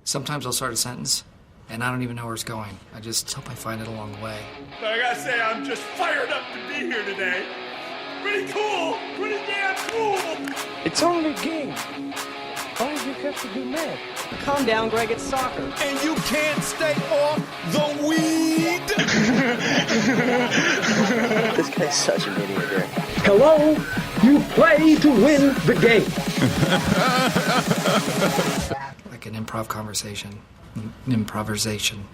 Sometimes I'll start a sentence, and I don't even know where it's going. I just hope I find it along the way. But I gotta say, I'm just fired up to be here today. Pretty cool. Pretty damn cool. It's only a game. Why do you have to be mad? Calm down, Greg. It's soccer. And you can't stay off the weed. This guy's such an idiot here. Hello, you play to win the game. Like an improv conversation. Improversation.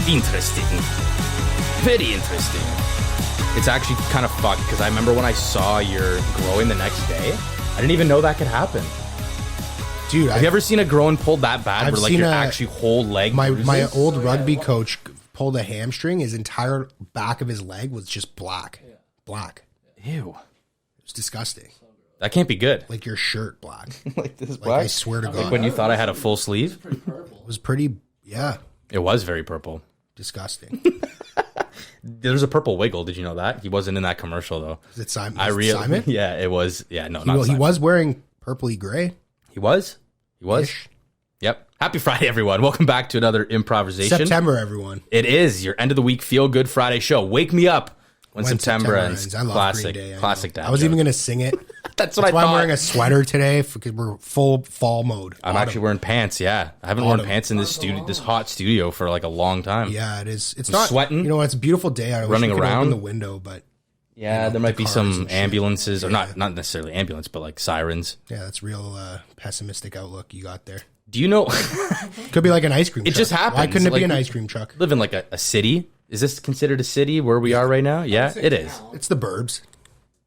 Interesting. Very interesting. It's actually kind of fucked because I remember when I saw your growing the next day, I didn't even know that could happen. Dude, have you ever seen a growing pulled that bad where like your actually whole leg my old rugby coach pulled a hamstring. His entire back of his leg was just black. Black. Ew. It was disgusting. That can't be good. Like your shirt black. Like this black? Like I swear to God. Like when you thought I had a full sleeve? It was pretty, yeah. It was very purple. Disgusting. There's a purple wiggle. Did you know that? He wasn't in that commercial though. Is it Simon? Yeah, it was. Yeah, no, not Simon. He was wearing purpley gray. He was? Ish. Yep. Happy Friday, everyone. Welcome back to another Improversation. September, everyone. It is your end of the week feel good Friday show. Wake me up when September ends. I love classic, Green Day, classic dad I was joke. even going to sing it. That's why I'm wearing a sweater today because we're full fall mode. I'm actually wearing pants. Yeah, I haven't worn pants in this hot studio for like a long time. Yeah, it is. It's I'm not sweating. You know, it's a beautiful day. I running wish we could around open the window, but yeah, there might be some ambulances, or not necessarily ambulance, but like sirens. Yeah, that's real pessimistic outlook you got there. Do you know? Could be like an ice cream truck. It just happens. Why couldn't it like, be an ice cream truck? Live in like a city. Is this considered a city where we are right now? Yeah, it is. It's the burbs.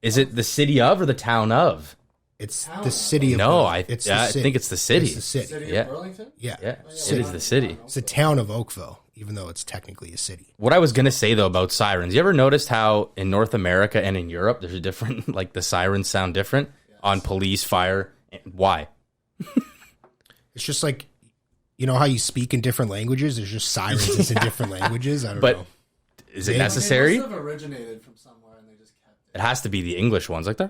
Is it the city of or the town of? It's the city of No, I think it's the city. It's the city. City Yeah. of Burlington? Yeah. It is the city. It's the town of Oakville, even though it's technically a city. What I was going to say, though, about sirens, you ever noticed how in North America and in Europe, there's a different, like the sirens sound different on police, fire? Why? It's just like, you know how you speak in different languages? There's just sirens in different languages. I don't know. Is it necessary? They must have originated from somewhere and they just kept it. It has to be the English ones, like the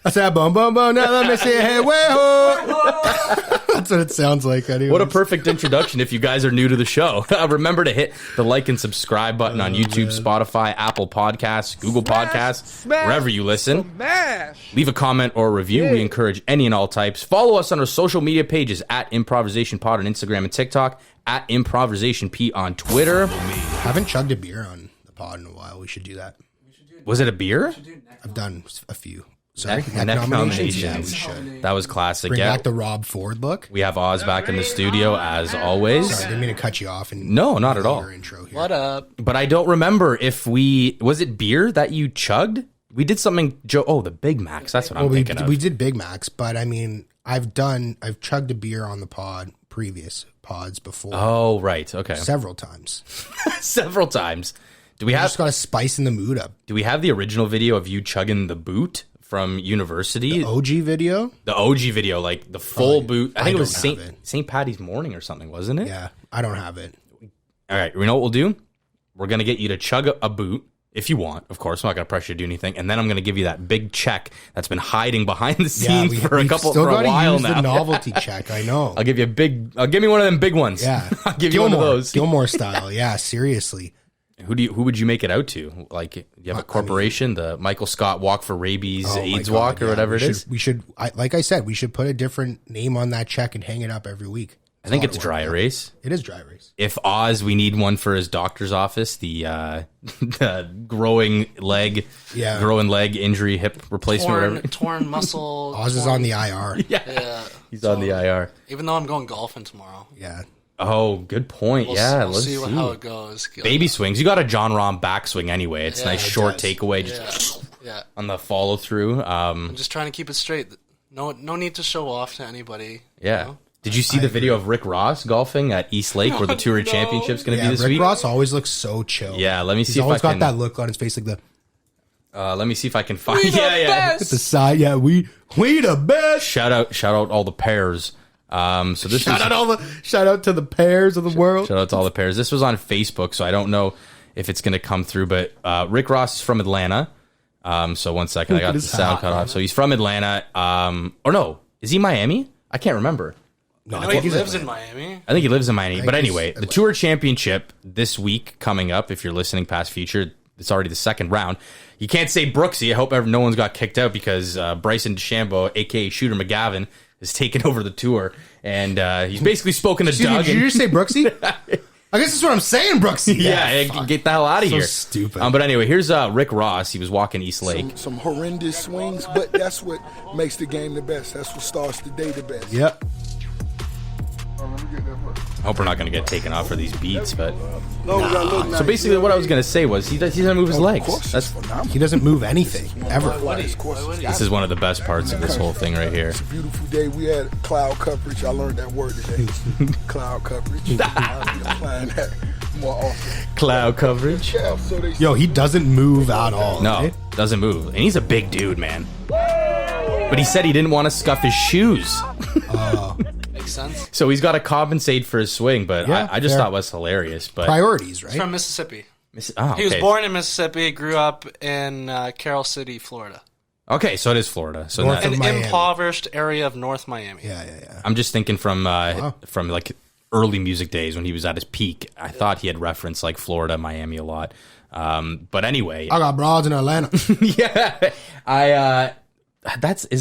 I said, boom, boom, boom, now let me see, hey, way-ho. That's what it sounds like. Anyways. What a perfect introduction if you guys are new to the show. Remember to hit the like and subscribe button on YouTube, Spotify, Apple Podcasts, Google Podcasts, wherever you listen. Leave a comment or a review. We encourage any and all types. Follow us on our social media pages at Improversation Pod on Instagram and TikTok, at Improversation P on Twitter. I haven't chugged a beer on the pod in a while. We should do that. Was it a beer? I've done a few. Sorry, Neck nominations. Yeah, we should. That was classic. Bring back the Rob Ford look. We have Oz back in the studio as always. Sorry, I didn't mean to cut you off. And No, not at all. your intro here. What up? But I don't remember if was it beer that you chugged? We did something, Joe. Oh, the Big Macs. That's what I'm thinking of. We did Big Macs, but I mean, I've chugged a beer on the previous pods before. Oh, right. Okay. Several times. Several times. Do we Just got to spice in the mood up. Do we have the original video of you chugging the boot from university? The OG video? The OG video, like the full boot. I think it was don't have St. Patty's morning or something, wasn't it? Yeah, I don't have it. All right. You know what we'll do? We're going to get you to chug a boot. If you want, of course, I'm not going to pressure you to do anything. And then I'm going to give you that big check that's been hiding behind the scenes for a while use now. The novelty check, I know. I'll give you give me one of them big ones. Yeah. I'll give you one of those. Gilmore style. Yeah, seriously. Who would you make it out to? Like, you have a corporation, the Michael Scott Walk for Rabies AIDS Walk or whatever it is? We should, like I said, we should put a different name on that check and hang it up every week. I think it's dry erase. It is dry erase. If Oz, we need one for his doctor's office, the growing leg injury, hip replacement, whatever. Torn muscle. Oz is on the IR. Yeah. He's on the IR. Even though I'm going golfing tomorrow. Yeah. Oh, good point. We'll see how it goes. Baby swings. You got a John Rahm backswing anyway. It's nice short takeaway, just on the follow through. I'm just trying to keep it straight. No need to show off to anybody. Yeah. You know? Did you see the video of Rick Ross golfing at East Lake where the Tour Championship's going to be this Rick week? Ross always looks so chill. Yeah, let me see if I can. He's always got that look on his face like the... let me see if I can find... We the best! At the side, we the best! Shout out all the pairs. So this Shout out to the pairs of the world. Shout out to all the pairs. This was on Facebook, so I don't know if it's going to come through. But Rick Ross is from Atlanta. So one second, I got the sound cut off. So he's from Atlanta. Or no, is he Miami? I can't remember. No, I think he lives in Miami. I think he lives in Miami. But anyway, the Tour Championship this week coming up. If you're listening past future, it's already the second round. You can't say Brooksy. I hope no one's got kicked out because Bryson DeChambeau, a.k.a. Shooter McGavin, is taking over the tour. And he's basically spoken to Doug. Did you just say Brooksy? I guess that's what I'm saying, Brooksy. Yeah, get the hell out of here. Stupid. But anyway, here's Rick Ross. He was walking East Lake. Some horrendous swings, but that's what makes the game the best. That's what starts the day the best. Yep. I hope we're not going to get taken off for these beats, but so basically what I was going to say was he doesn't move his legs. He doesn't move anything ever. This is one of the best parts of this whole thing right here. It's a beautiful day. We had cloud coverage. I learned that word today. Cloud coverage. I'll be applying that more often. Cloud coverage. Yo, he doesn't move at all. No, right? doesn't move. And he's a big dude, man. But he said he didn't want to scuff his shoes. Makes sense. So he's got to compensate for his swing, but Yeah, I just fair. thought it was hilarious. But Priorities, right? He's from Mississippi. Oh, He was okay. born in Mississippi, grew up in Carroll City, Florida. Okay, so it is Florida. So North that, of An Miami. impoverished area of North Miami. Yeah. I'm just thinking from like early music days when he was at his peak. I thought he had referenced like Florida, Miami a lot. But anyway, I got broads in Atlanta. yeah,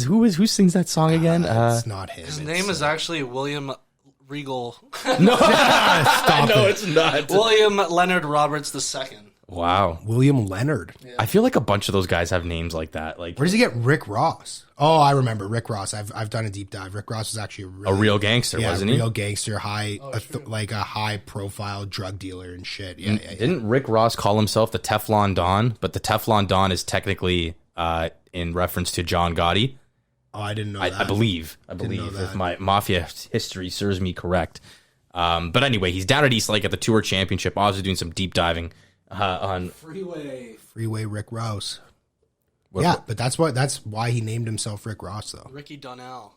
who sings that song again? It's not him. His name is actually William Regal. Stop no, it. it's not. William Leonard Roberts II. Wow, William Leonard. I feel like a bunch of those guys have names like that. Like, Where does he get Rick Ross? Oh, I remember Rick Ross. I've done a deep dive. Rick Ross was actually a real gangster, wasn't he? Real gangster, like a high profile drug dealer and shit. Yeah. Didn't Rick Ross call himself the Teflon Don? But the Teflon Don is technically in reference to John Gotti. Oh, I didn't know I that. believe know if that. my mafia history serves me correct. But anyway, he's down at East Lake at the Tour Championship. Also doing some deep diving on Freeway Rick Ross. Yeah, but that's why he named himself Rick Ross, though. Ricky Donnell.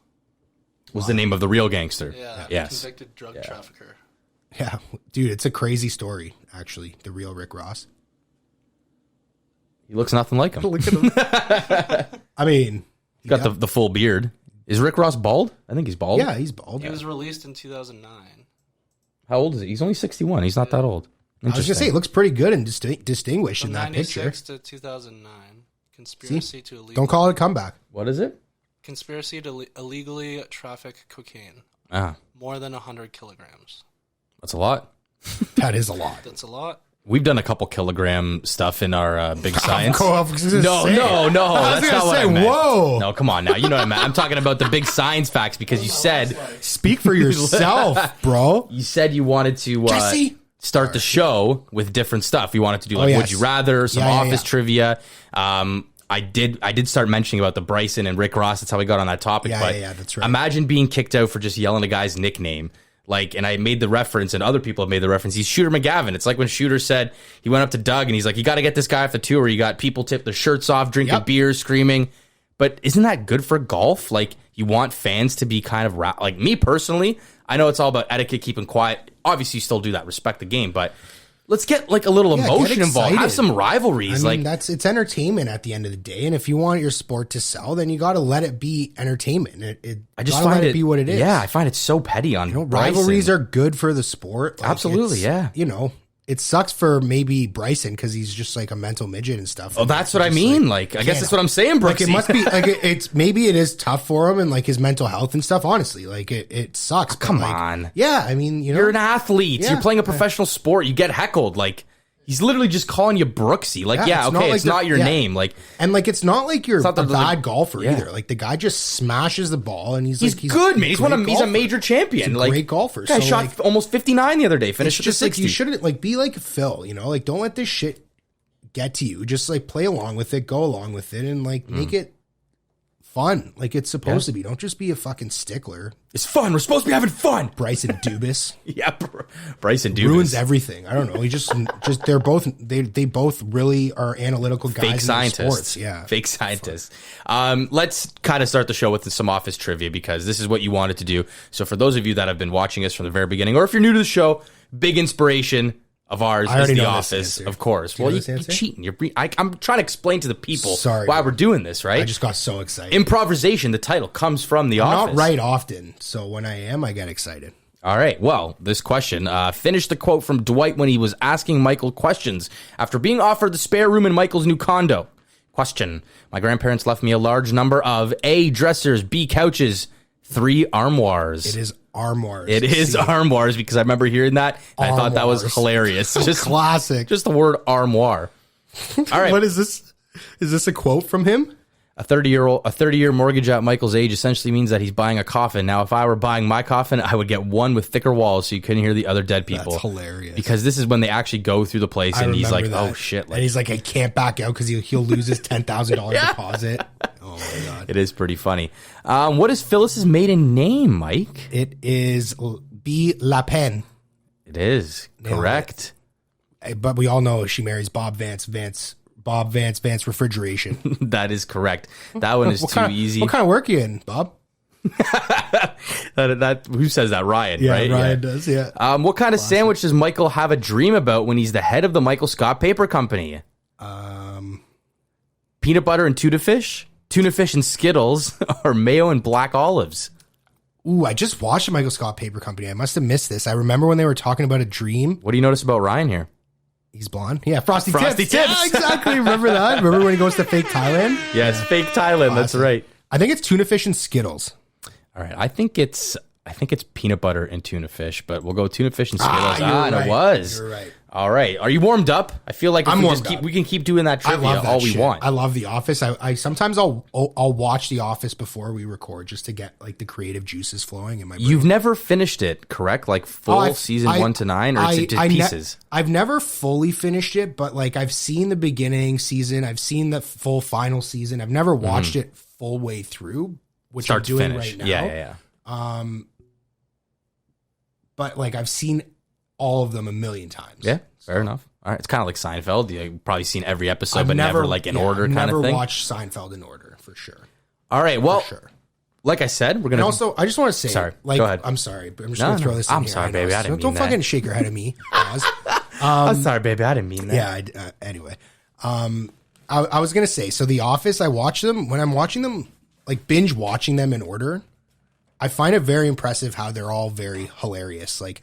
was the name of the real gangster. Yeah. Yes. Convicted drug trafficker. Yeah, dude, it's a crazy story, actually. The real Rick Ross. He looks nothing like him. Look at him. I mean, He's got the full beard. Is Rick Ross bald? I think he's bald. yeah, he's bald. He was released in 2009. How old is he? He's only 61. He's not that old. I was gonna say, it looks pretty good and distinguished From in that picture. 96 to 2009. Conspiracy to illegal. Don't call it a comeback. What is it? Conspiracy to illegally traffic cocaine. Ah, More than 100 kilograms. that's a lot. That is a lot. That's a lot. We've done a couple kilogram stuff in our big science. No, No, that's not what I meant. Whoa. No, come on now. You know what I meant. I'm talking about the big science facts because you said Speak for yourself, bro. you said you wanted to Jesse. start the show with different stuff. You wanted to do like yes. Would You Rather, some Yeah, office trivia. I did start mentioning about the Bryson and Rick Ross. That's how we got on that topic. Yeah, but yeah, that's right. Imagine being kicked out for just yelling a guy's nickname. Like, and I made the reference, and other people have made the reference. He's Shooter McGavin. It's like when Shooter said he went up to Doug and he's like, "You got to get this guy off the tour." You got people tip their shirts off, drinking beer, screaming. But isn't that good for golf? Like, you want fans to be kind of like me personally. I know it's all about etiquette, keeping quiet. Obviously, you still do that, respect the game, but let's get like a little emotion involved. Have some rivalries. I mean, it's entertainment at the end of the day, and if you want your sport to sell, then you got to let it be entertainment. I just gotta find let it be what it is. Yeah, I find it so petty on Rivalries Bryson. are good for the sport. Like, Absolutely, yeah. You know, it sucks for maybe Bryson because he's just like a mental midget and stuff. Oh, that's what I mean. Like, I guess that's what I'm saying, Brooksy. Like, it must be like it's maybe it is tough for him and like his mental health and stuff. Honestly, like it sucks. but, come like, on. Yeah, I mean, you know, You're an athlete. Yeah. You're playing a professional sport. You get heckled. Like, he's literally just calling you Brooksy. Like, Yeah, it's not like it's not your name. Like, and like it's not like you're a not that, bad like- golfer yeah. either. Like the guy just smashes the ball and he's good, man. He's great he's a golfer. major champion. He's a like, great golfer. Guy So, shot like, almost 59 the other day. It's Finished just at like 60. you shouldn't like be like Phil, you know, like don't let this shit get to you. Just like play along with it, go along with it, and like make it fun. Like it's supposed to be. Don't just be a fucking stickler. It's fun. We're supposed to be having fun. Bryson Dubas. Yeah, Bryson Dubas ruins everything. I don't know. He just they're both they both really are analytical guys. Fake scientists. In sports. Yeah, fake scientists. Let's kind of start the show with some office trivia because this is what you wanted to do. So for those of you that have been watching us from the very beginning, or if you're new to the show, big inspiration of ours is The Office, of course. Well, you're cheating. I'm trying to explain to the people why we're doing this, right? I just got so excited. Improversation, the title, comes from The Office. Not right often, so when I am, I get excited. All right. Well, this question. Finish the quote from Dwight when he was asking Michael questions after being offered the spare room in Michael's new condo. Question. My grandparents left me a large number of A, dressers, B, couches, 3, armoires. It is armoires. It is armoires because I remember hearing that. And I thought that was hilarious. Just classic. Just the word armoire. All right. What is this? Is this a quote from him? A 30-year mortgage at Michael's age essentially means that he's buying a coffin. Now, if I were buying my coffin, I would get one with thicker walls so you couldn't hear the other dead people. That's hilarious. Because this is when they actually go through the place and he's like, oh shit. And he's like, I can't back out because he'll lose his $10,000 deposit. Oh my God. It is pretty funny. What is Phyllis's maiden name, Mike? It is B. La Pen. It is. Correct. But we all know she marries Bob Vance Refrigeration. That is correct. That one is too easy. What kind of work are you in, Bob? Who says that? Ryan, yeah, right? Ryan does, yeah. What kind of sandwich does Michael have a dream about when he's the head of the Michael Scott Paper Company? Peanut butter and tuna fish and Skittles, or mayo and black olives? Ooh, I just watched the Michael Scott Paper Company. I must have missed this. I remember when they were talking about a dream. What do you notice about Ryan here? He's blonde. Yeah, Frosty Tips. Yeah, exactly. Remember that? Remember when he goes to fake Thailand? Yes, fake Thailand. That's right. I think it's tuna fish and Skittles. All right. I think it's peanut butter and tuna fish, but we'll go tuna fish and Skittles. Right. It was. You're right. All right. Are you warmed up? I feel like we can keep doing that trivia all we want. I love The Office. I sometimes I'll watch The Office before we record just to get like the creative juices flowing in my brain. You've never finished it, correct? Like full season 1 to 9, or is it just pieces? I've never fully finished it, but like I've seen the beginning season, I've seen the full final season. I've never watched it full way through, which I'm doing right now. Yeah. But like I've seen all of them a million times. Yeah, fair enough. All right, it's kind of like Seinfeld. You've probably seen every episode, but never like in order kind of thing. Never watched Seinfeld in order, for sure. All right, well, like I said, we're going to... And also, I just want to say... Sorry, like, go ahead. I'm sorry, but I'm just going to throw this in I'm here. sorry, baby, I didn't mean Don't that. fucking shake your head at me. I'm sorry, baby, I didn't mean that. Yeah, anyway. I was going to say, so The Office, I watch them... When I'm watching them, like binge watching them in order, I find it very impressive how they're all very hilarious. Like...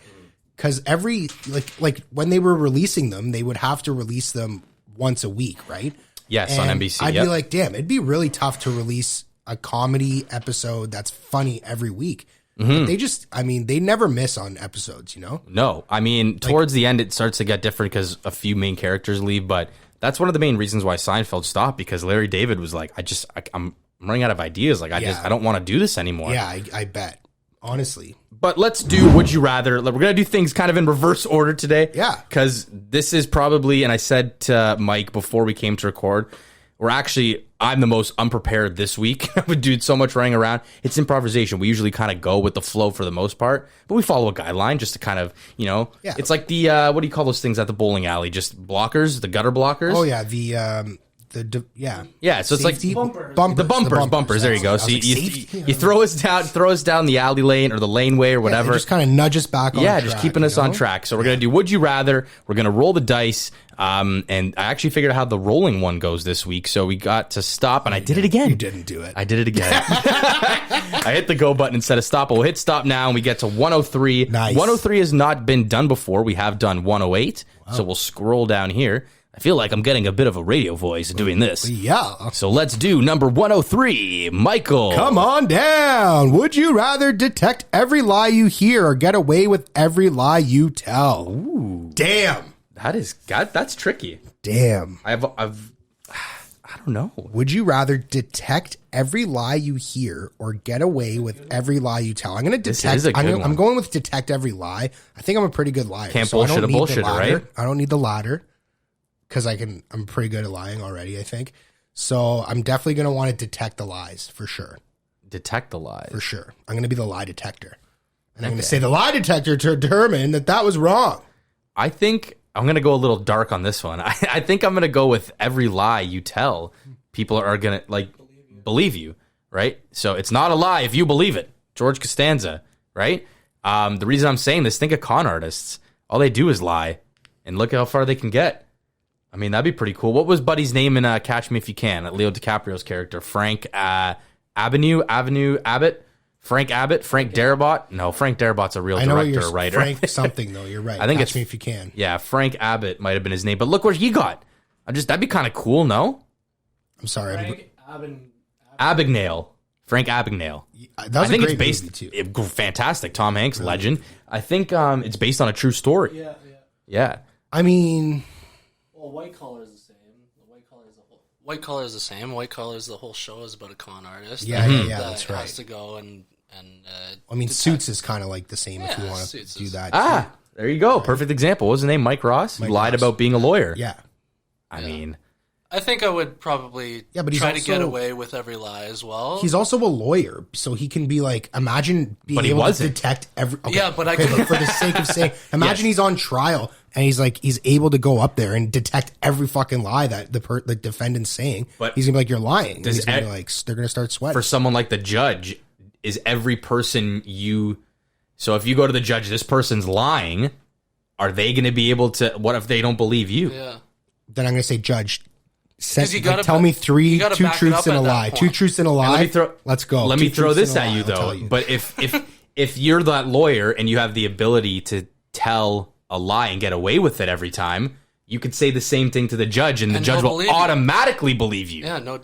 Because every, like when they were releasing them, they would have to release them once a week, right? Yes, and on NBC. I'd be like, damn, it'd be really tough to release a comedy episode that's funny every week. But they just, I mean, they never miss on episodes, you know? No, I mean, towards the end, it starts to get different because a few main characters leave. But that's one of the main reasons why Seinfeld stopped, because Larry David was like, I'm running out of ideas. Like, I don't want to do this anymore. Yeah, I bet. Honestly. But let's do Would You Rather. We're going to do things kind of in reverse order today. Yeah. Because this is probably, and I said to Mike before we came to record, I'm the most unprepared this week. I've doing so much running around. It's improvisation. We usually kind of go with the flow for the most part, but we follow a guideline just to kind of, it's like the, what do you call those things at the bowling alley? Just blockers, the gutter blockers? Oh, yeah. So it's like bumpers. There you go. So you throw us down the alley lane or the laneway or whatever. Just kind of nudge us back on track. Just keeping us on track. So we're going to do Would You Rather. We're going to roll the dice. And I actually figured out how the rolling one goes this week. So we got to stop, and I did it again. You didn't do it. I did it again. I hit the go button instead of stop. We'll hit stop now, and we get to 103. Nice. 103 has not been done before. We have done 108. Wow. So we'll scroll down here. I feel like I'm getting a bit of a radio voice doing this. Yeah. So let's do number 103. Michael. Come on down. Would you rather detect every lie you hear or get away with every lie you tell? Ooh. Damn. That's tricky. Damn. I don't know. Would you rather detect every lie you hear or get away with every lie you tell? I'm going to detect. This is a good one. I'm going with detect every lie. I think I'm a pretty good liar. Can't bullshit a bullshitter, right? I don't need the ladder because I'm pretty good at lying already, I think. So I'm definitely going to want to detect the lies for sure. Detect the lies. For sure. I'm going to be the lie detector. And I'm going to say the lie detector to determine that was wrong. I think I'm going to go a little dark on this one. I think I'm going to go with every lie you tell, people are going to like believe you, right? So it's not a lie if you believe it. George Costanza, right? The reason I'm saying this, think of con artists. All they do is lie, and look how far they can get. I mean, that'd be pretty cool. What was Buddy's name in Catch Me If You Can? Leo DiCaprio's character, Frank Abbott? Frank Abbott? Frank Darabont? No, Frank Darabot's a real director or writer. Frank something, though. You're right. I think Catch it's Me If You Can. Yeah, Frank Abbott might have been his name, but look what he got. That'd be kind of cool, no? I'm sorry. Abagnale. Frank Abagnale. I think it's based movie too. Fantastic. Tom Hanks, really? Legend. I think it's based on a true story. Yeah. I mean, well, White Collar is the same. White Collar is the same. White Collar is the whole show is about a con artist. Yeah, that's right. Has to go and I mean, Suits is kind of like the same if you want to do that. Ah, there you go. Right. Perfect example. What was his name? Mike Ross. He lied about being a lawyer. Yeah. I mean, I think I would probably try to get away with every lie as well. He's also a lawyer, so he can be like, imagine being able to detect every. Okay, yeah, but I can. For the sake of saying, imagine he's on trial and he's able to go up there and detect every fucking lie that the defendant's saying. But he's gonna be like, you're lying. He's gonna be like, they're gonna start sweating. For someone like the judge, is every person you? So if you go to the judge, this person's lying. Are they going to be able to? What if they don't believe you? Yeah. Then I'm going to say, Judge, tell me two truths and a lie. 2 truths and a lie. Let's go. Let me throw this at you though. But if you're that lawyer and you have the ability to tell a lie and get away with it every time, you could say the same thing to the judge, and the judge will automatically believe you. Yeah. No.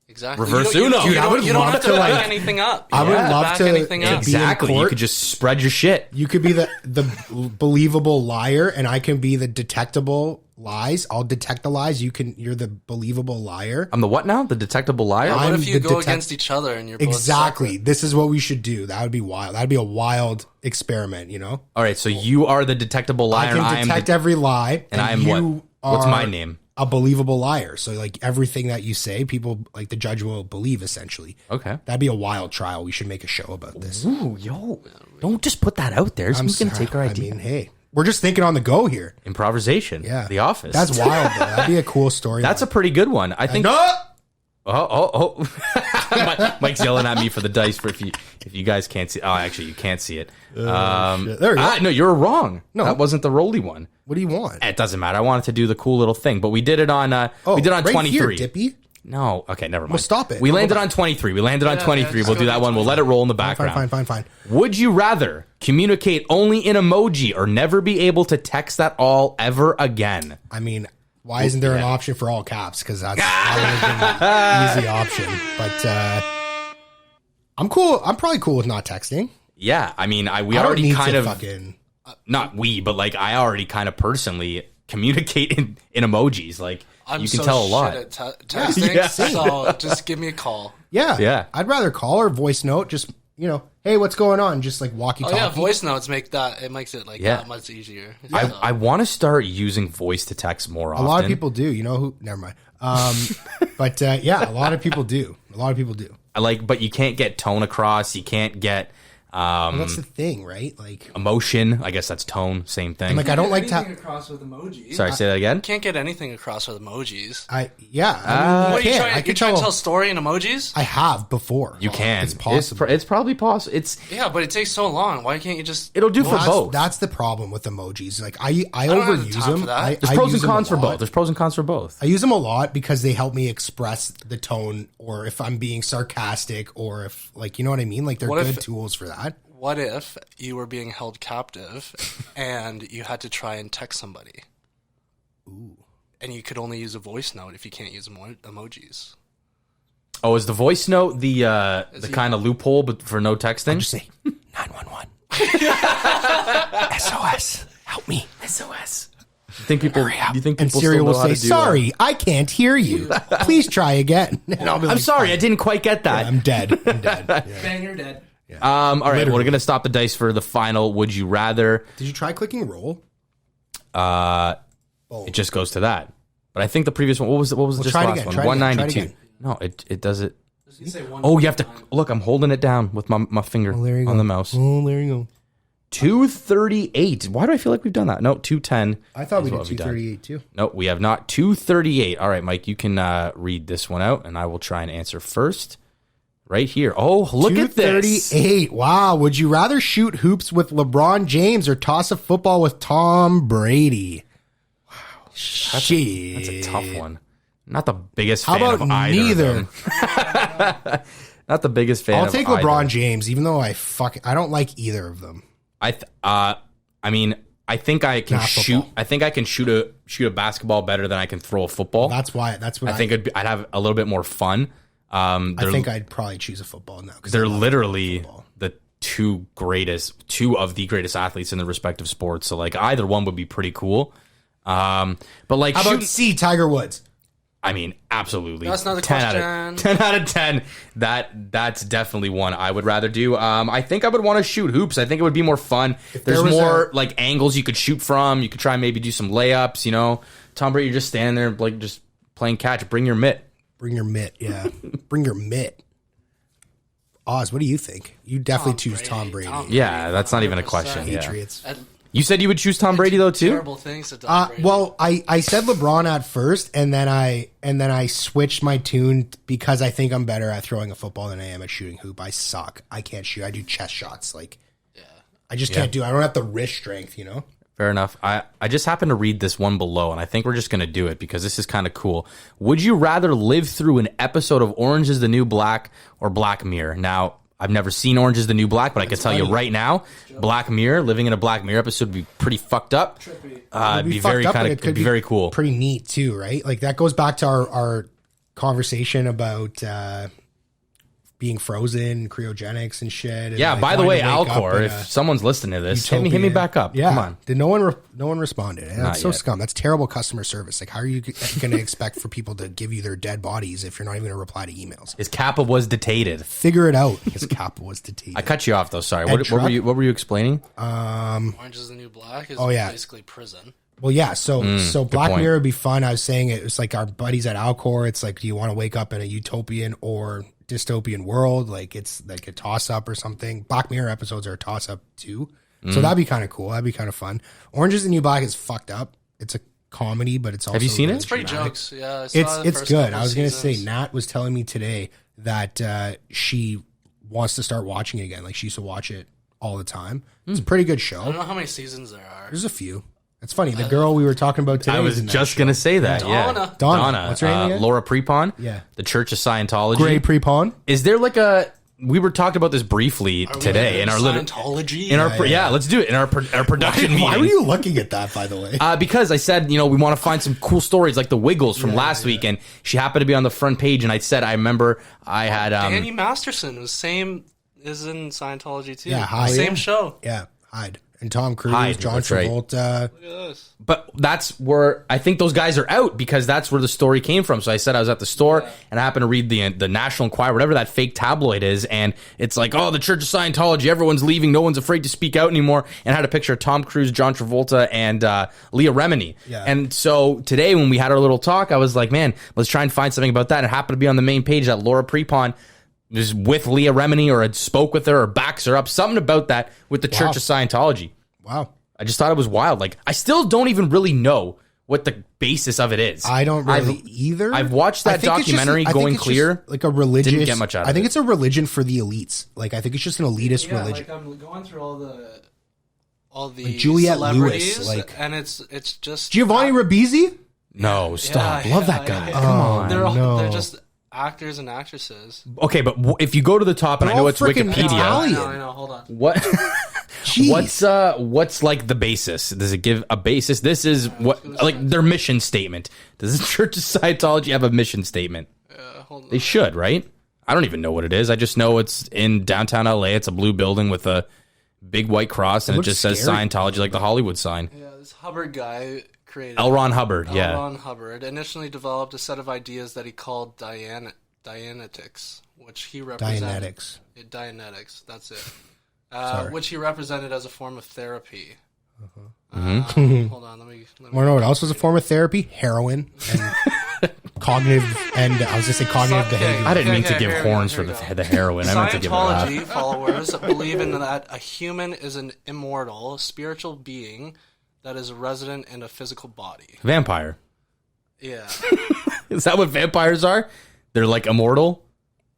Exactly. Reverse Uno. Dude, you don't have to back anything up. I would love to exactly. You could just spread your shit. You could be the believable liar, and I can be the detectable lies. I'll detect the lies. You're the believable liar. I'm the what now? The detectable liar? What if you go against each other and you're both exactly. This is what we should do. That would be wild. That'd be a wild experiment, you know? All right, so you are the detectable liar. I can detect every lie. And I am what? What's my name? A believable liar. So like everything that you say, people like the judge will believe essentially. Okay. That'd be a wild trial. We should make a show about this. Ooh, yo. Don't just put that out there. Someone's going to take our idea. I mean, hey, we're just thinking on the go here. Improversation. Yeah. The Office. That's wild though. That'd be a cool story. That's a pretty good one. I think. Oh. Mike's yelling at me for the dice for if you guys can't see. Oh, actually, you can't see it. There we go. No, you're wrong. No, that wasn't the roly one. What do you want? It doesn't matter. I wanted to do the cool little thing, but we did it on. We did it on right 23. Here, Dippy. No, okay, never mind. Well, stop it. We landed on 23. We landed on 23. We'll do that one. We'll let it roll in the background. Fine. Would you rather communicate only in emoji or never be able to text at all ever again? I mean, why isn't there an option for all caps? Because that would have been an easy option. But I'm cool. I'm probably cool with not texting. Yeah, I mean, we already kind of not we, but like I already kind of personally communicate in emojis. Like you can tell a lot. At texting, so just give me a call. Yeah. I'd rather call or voice note. Just hey, what's going on? Just like walkie-talkie. Oh yeah, voice notes makes it like that much easier. I want to start using voice to text more often. A lot of people do. You know who? Never mind. But yeah, a lot of people do. But you can't get tone across. You can't get. Well, that's the thing, right? Like emotion. I guess that's tone. Same thing. Like I don't like to across with emojis. Sorry, say that again. Can't get anything across with emojis. I can tell a story in emojis. I have before. You can. It's possible. It's probably possible. But it takes so long. Why can't you just? It'll do for both. That's the problem with emojis. Like I overuse them. There's pros and cons for both. There's pros and cons for both. I use them a lot because they help me express the tone, or if I'm being sarcastic, or if you know what I mean. Like they're good tools for that. What if you were being held captive and you had to try and text somebody? Ooh. And you could only use a voice note if you can't use emojis. Oh, is the voice note the kind of loophole but for no texting? I'll just say 911. SOS. Help me. SOS. You think people and Siri will say, "Sorry, I can't hear you. Please try again." And I'll be I'm sorry, I didn't quite get that. Yeah, I'm dead. Yeah. Bang, you're dead. Yeah. All right, we're going to stop the dice for the final Would You Rather. Did you try clicking roll? It just goes to that. But I think the previous one, what was Well, just try it last again, one? try it again, try it 192. again. No, it does it. You say Oh, you have to look. I'm holding it down with my finger There you on go. the mouse. Oh, there you go. 238. Why do I feel like we've done that? No, 210. I thought we is did what we've done. 238 too. No, we have not. 238. All right, Mike, you can read this one out, and I will try and answer first. Right here. Oh, look at this. 238. Wow. Would you rather shoot hoops with LeBron James or toss a football with Tom Brady? Wow. That's a tough one. Not the biggest How fan about of either neither? of them. Not the biggest fan I'll of take either. LeBron James, even though I don't like either of them. I mean, I think I can Not shoot. football. I think I can shoot a basketball better than I can throw a football. That's what I think I'd have a little bit more fun. I think I'd probably choose a football now. They're literally the two of the greatest athletes in their respective sports. So like either one would be pretty cool. But like, how about C, Tiger Woods? I mean, absolutely. That's not the 10 question. 10 out of 10. That's definitely one I would rather do. I think I would want to shoot hoops. I think it would be more fun. There's there was more like angles you could shoot from. You could try and maybe do some layups, you know. Tom Brady, you're just standing there like just playing catch. Bring your mitt. Bring your mitt, yeah. Bring your mitt. Oz, what do you think? You definitely choose Tom Brady. Yeah, that's not even a question. Yeah. Patriots. You said you would choose Tom Brady though too? Terrible things to Tom Brady. Well, I said LeBron at first, and then I switched my tune because I think I'm better at throwing a football than I am at shooting hoop. I suck. I can't shoot. I do chest shots. Like, I just can't do. I don't have the wrist strength, you know. Fair enough. I just happened to read this one below, and I think we're just going to do it because this is kind of cool. Would you rather live through an episode of Orange is the New Black or Black Mirror? Now, I've never seen Orange is the New Black, but I can tell you right now, Black Mirror, living in a Black Mirror episode would be pretty fucked up. It'd be very kind of, it'd be very cool. Pretty neat too, right? Like that goes back to our conversation about being frozen, cryogenics and shit. And Yeah. like By the way, wanting to wake up Alcor, in if a someone's listening to this, hit me utopia. back up. Yeah. Come on. Did no one responded? And that's so yet. scum. That's terrible customer service. Like, how are you going to expect for people to give you their dead bodies if you're not even going to reply to emails? His Kappa was detated. Figure it out. His Kappa was detated. I cut you off though. Sorry. Ed What were you explaining? Orange is the New Black is yeah. basically prison. Well, yeah. So Black point. Mirror would be fun. I was saying it was like our buddies at Alcor. It's like, do you want to wake up in a utopian or dystopian world? Like it's like a toss up or something. Black Mirror episodes are a toss up too. So that'd be kind of cool. That'd be kind of fun. Orange is the New Black is fucked up. It's a comedy, but it's also Have you seen it? It's pretty dramatic. jokes. Yeah, I saw the It's first good. couple I was going to say, seasons. Nat was telling me today that she wants to start watching it again. Like she used to watch it all the time. It's a pretty good I show. don't know how many seasons there are. There's a few. It's funny. The girl we were talking about today. I was is in that just show. going to say that. Donna. Yeah. Donna. What's her name again? Laura Prepon. Yeah. The Church of Scientology. Gray Prepon. Is there like a? We were talking about this briefly today in our little. Scientology. In our let's do it in our production meeting. Why were you looking at that, by the way? Because I said, we want to find some cool stories like the Wiggles from last week, and she happened to be on the front page, and I said, I remember I had Danny Masterson was same is in Scientology too. Yeah, Hyde. Same show. Yeah, Hyde. And Tom Cruise, Hyde, John that's right. Travolta. Look at this. but that's where I think those guys are out because that's where the story came from. So I said I was at the store and I happened to read the National Enquirer, whatever that fake tabloid is, and it's like, oh, the Church of Scientology, everyone's leaving, no one's afraid to speak out anymore, and I had a picture of Tom Cruise, John Travolta, and Leah Remini. Yeah. And so today when we had our little talk, I was like, man, let's try and find something about that. And it happened to be on the main page that Laura Prepon was with Leah Remini or had spoke with her or backs her up, something about that with the Church of Scientology. Wow. I just thought it was wild. Like, I still don't even really know what the basis of it is. I don't really either. I've watched that I think it's just- documentary, I think Going it's Clear. just like a religious. Didn't get much out of I think it. it's a religion for the elites. Like I think it's just an elitist Yeah, religion. like I'm going through all the Like Juliette celebrities, Lewis, like- and it's just Giovanni Ribisi. No, stop. Yeah, Love that yeah, guy. yeah. Come on. They're just actors and actresses. Okay, but if you go to the top, and I They're know all it's freaking Wikipedia. Italian. I know. Hold on. What? Jeez. What's like the basis? Does it give a basis? This is what like their mission statement. Does the Church of Scientology have a mission statement? Hold on. They should, right? I don't even know what it is. I just know it's in downtown LA. It's a blue building with a big white cross, and it looks just says scary. Scientology, like the Hollywood sign. Yeah, this Hubbard guy created L. Ron Hubbard, L. yeah. Ron Hubbard initially developed a set of ideas that he called Dianetics, which he represented. Dianetics. Dianetics, that's it. Sorry. Which he represented as a form of therapy. Mm-hmm. Hold on, let me Want to know what else was a form of therapy? Heroin and cognitive, and I was going to say cognitive behavior. I didn't mean to give here horns we for go. the heroin. I meant to give it a laugh. Scientology followers believe in that a human is an immortal, spiritual being that is resident in a physical body. Vampire. Yeah. Is that what vampires are? They're like immortal?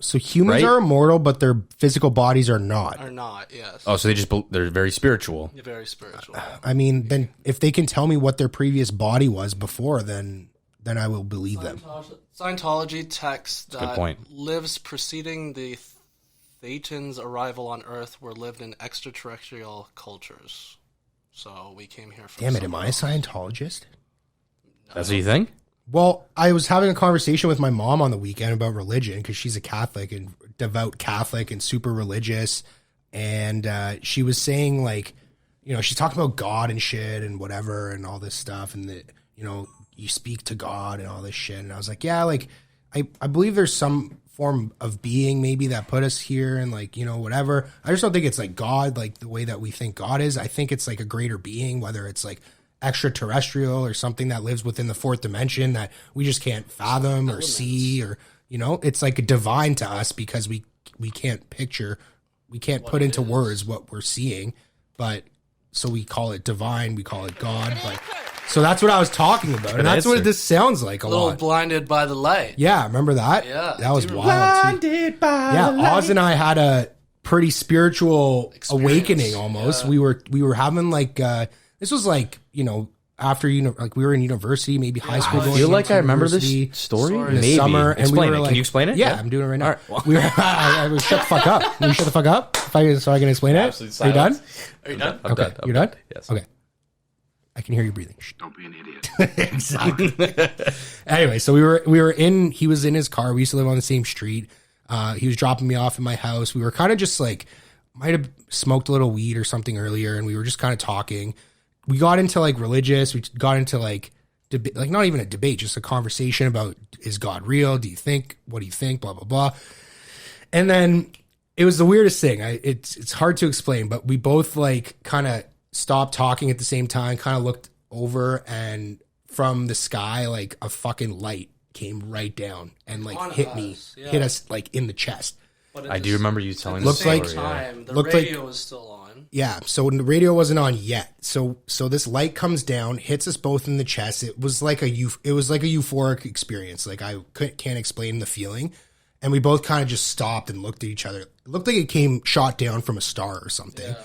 So humans Right? are immortal, but their physical bodies are not. Or not, yes. Oh, so they're very spiritual. You're very spiritual. I mean, then if they can tell me what their previous body was before, then I will believe them. Scientology texts good that point. lives preceding the Thetans' arrival on Earth were lived in extraterrestrial cultures. So we came here from Damn it, am somewhere I a else. Scientologist? That's what you think? Well, I was having a conversation with my mom on the weekend about religion because she's a Catholic and devout Catholic and super religious. And she was saying, like, you know, she's talking about God and shit and whatever and all this stuff. And that, you know, you speak to God and all this shit. And I was like, yeah, like, I believe there's some form of being maybe that put us here and, like, you know, whatever. I just don't think it's like God, like the way that we think God is. I think it's like a greater being, whether it's like extraterrestrial or something that lives within the fourth dimension that we just can't fathom or see, or, you know, it's like divine to us because we can't picture, we can't put into words what we're seeing, but so we call it divine, we call it God, but so that's what I was talking about, and that's what this sounds like a little lot. blinded by the light. Yeah, remember that? Yeah, that was dude, wild too. Blinded by Yeah, the light. Oz and I had a pretty spiritual awakening almost. Yeah. We were having like this was like, you know, after like we were in university, maybe high school. I going feel like into I remember university this story. in the Maybe. summer, and Explain we were it. like, Can you explain it? Yeah, I'm doing it right now. All right, well. We were, I was shut the fuck up. Can you shut the fuck up? So I can explain it. Absolute Are you done? Are you done? I'm Okay, done. you're done. Yes. Okay. I can hear you breathing. Shh. Don't be an idiot. Exactly. Anyway, so we were in. He was in his car. We used to live on the same street. He was dropping me off in my house. We were kind of just like, might have smoked a little weed or something earlier, and we were just kind of talking. We got into like religious. We got into like debate, like not even a debate, just a conversation about, is God real? Do you think? What do you think? Blah blah blah. And then it was the weirdest thing. It's hard to explain, but we both like kind of stopped talking at the same time, kind of looked over, and from the sky, like a fucking light came right down and like On hit us like in the chest. But at I the do remember you telling Looked this same story. yeah. time, the Looked like- radio was still on. Yeah, so when the radio wasn't on yet, so this light comes down, hits us both in the chest. It was like a euphoric experience. Like I can't explain the feeling, and we both kind of just stopped and looked at each other. It looked like it came shot down from a star or something. Yeah.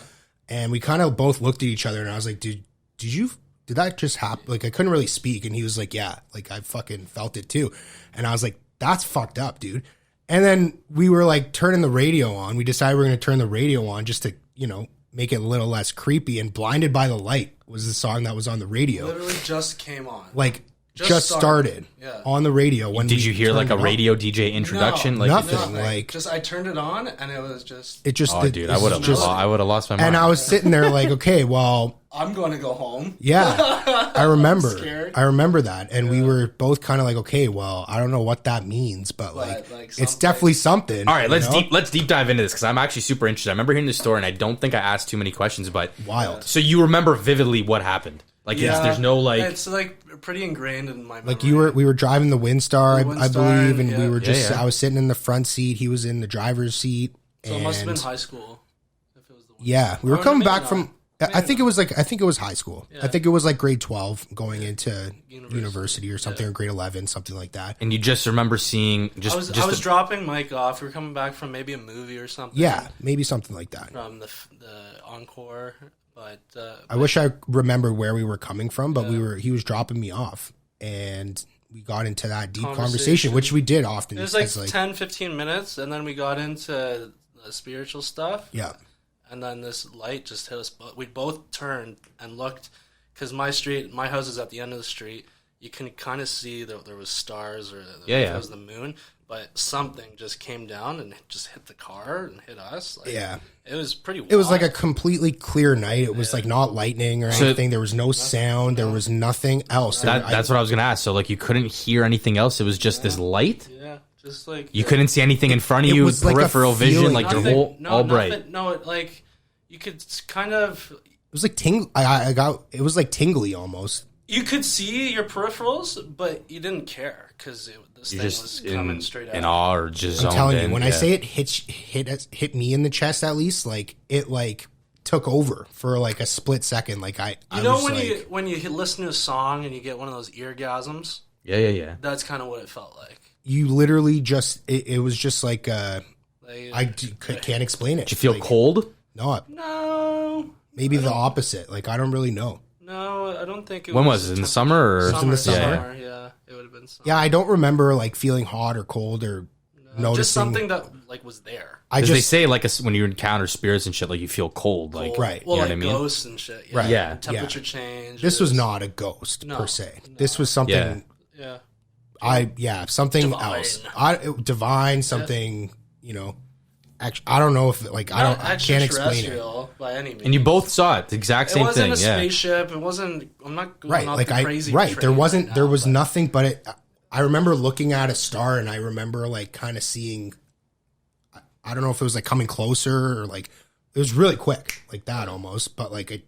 And we kind of both looked at each other, and I was like, did that just happen? Like, I couldn't really speak. And he was like, yeah, like I fucking felt it too. And I was like, that's fucked up, dude. And then we were like turning the radio on. We decided we were going to turn the radio on just to, you know, make it a little less creepy. And Blinded by the Light was the song that was on the radio. Literally just came on. Like, Just just started Yeah. on the radio. When Did we you hear turned like a it on. radio DJ introduction? No, like nothing. Like, just I turned it on and it was just. it just, Oh, dude, I it would was have. I would have lost my mind. and I was sitting there like, okay, well, I'm going to go home. yeah, I remember. scared. I remember that. And we were both kind of like, okay, well, I don't know what that means, but like it's something. definitely something. All right, you know? let's deep dive into this because I'm actually super interested. I remember hearing this story, and I don't think I asked too many questions. But Wild. So you remember vividly what happened? Like, there's no like. It's like pretty ingrained in my memory. Like we were driving the Windstar, I Windstar, believe, and we yeah. were just, Yeah, yeah. I was sitting in the front seat, he was in the driver's seat. So it must have been and- high school. If it was the one. Yeah, we were Or coming maybe back not. from. Maybe I think it was high school. Yeah. I think it was like grade 12 going into University. university or something, or grade 11, something like that. And you just remember seeing I was dropping Mike off. We were coming back from maybe a movie or something. Yeah, maybe something like that. From the encore, but I wish I remembered where we were coming from, but he was dropping me off, and we got into that deep conversation, which we did often. it was like as, 10-15 minutes, and then we got into the spiritual stuff. yeah. And then this light just hit us. We both turned and looked, because my house is at the end of the street. You can kind of see that there was stars, or it was the moon. But something just came down and just hit the car and hit us. Like, Yeah. it was pretty wild. It was like a completely clear night. It was like not lightning or So- anything. There was no sound. There was nothing else. That's what I was gonna ask. So like you couldn't hear anything else. It was just this light. Yeah, just like You couldn't see anything in front of It you. was like a Peripheral vision, feeling. like your nothing- whole all bright. nothing- No, like you could kind of. It was like it was like tingly almost. You could see your peripherals, but you didn't care because this thing was coming straight out. In awe or just I'm telling you, in, when I say it hit me in the chest, at least, like it like took over for like a split second. Like I know was when you listen to a song and you get one of those eargasms. Yeah. That's kind of what it felt like. You literally just it was just like can't explain it. Did you feel like, cold? No. Maybe the opposite. Like I don't really know. No, I don't think it was. When was it? In the summer? Or? It was in the summer. Yeah, it would have been summer. Yeah, I don't remember like feeling hot or cold or noticing. Just something that like was there. Because they say like when you encounter spirits and shit, like you feel cold. Like, right. Well, you know like what I mean? ghosts and shit. Yeah. Right. Yeah. Temperature change. This was not a ghost per se. No. This was something. Yeah. Something Divine. else. Divine, something, I don't know if like I can't explain it. By any means. And you both saw it, the exact same thing. It wasn't a spaceship. It wasn't. I'm not going right. off Like the crazy. there wasn't. Right there now, was but nothing. But it. I remember looking at a star, and I remember like kind of seeing. I don't know if it was like coming closer or like it was really quick, like that almost. But like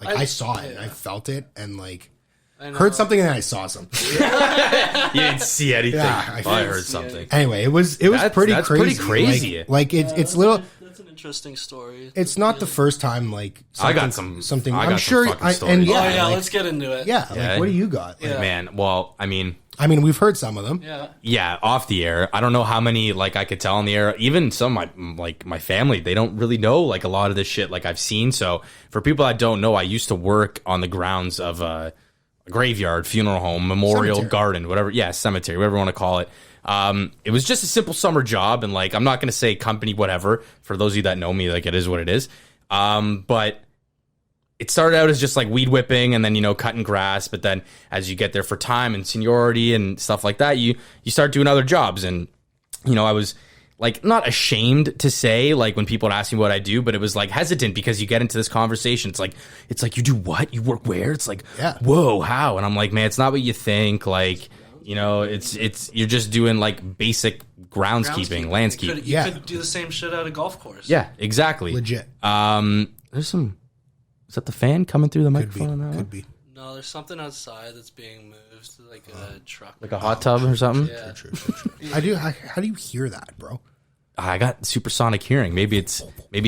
I saw it and I felt it and like heard something and then I saw something. You didn't see anything. Yeah, I heard something. Anyway, it was That's pretty pretty crazy. crazy. Like it's little. That's an interesting story. It's not the first time. Like I got something. I got I'm sure. some fucking stories. And Let's get into it. Yeah, like what do you got? Like, Man, well, I mean, we've heard some of them. Yeah. Off the air. I don't know how many like I could tell on the air. Even some of my family, they don't really know like a lot of this shit like I've seen. So for people that don't know, I used to work on the grounds of a graveyard, funeral home, memorial garden, whatever. Yeah, cemetery, whatever you want to call it. It was just a simple summer job, and like I'm not going to say company, whatever. For those of you that know me, like it is what it is. But it started out as just like weed whipping and then, cutting grass. But then as you get there for time and seniority and stuff like that, you start doing other jobs. And, I was like not ashamed to say like when people would ask me what I do, but it was like hesitant because you get into this conversation. It's like you do what? You work where? It's like, whoa, how? And I'm like, man, it's not what you think. Like, it's you're just doing like basic groundskeeping, landscaping. You could do the same shit at a golf course. Yeah, exactly. Legit. There's some. Is that the fan coming through the microphone? Could be. No, there's something outside that's being moved, like a truck. Like a hot tub or something? Yeah. True. How do you hear that, bro? I got supersonic hearing. Maybe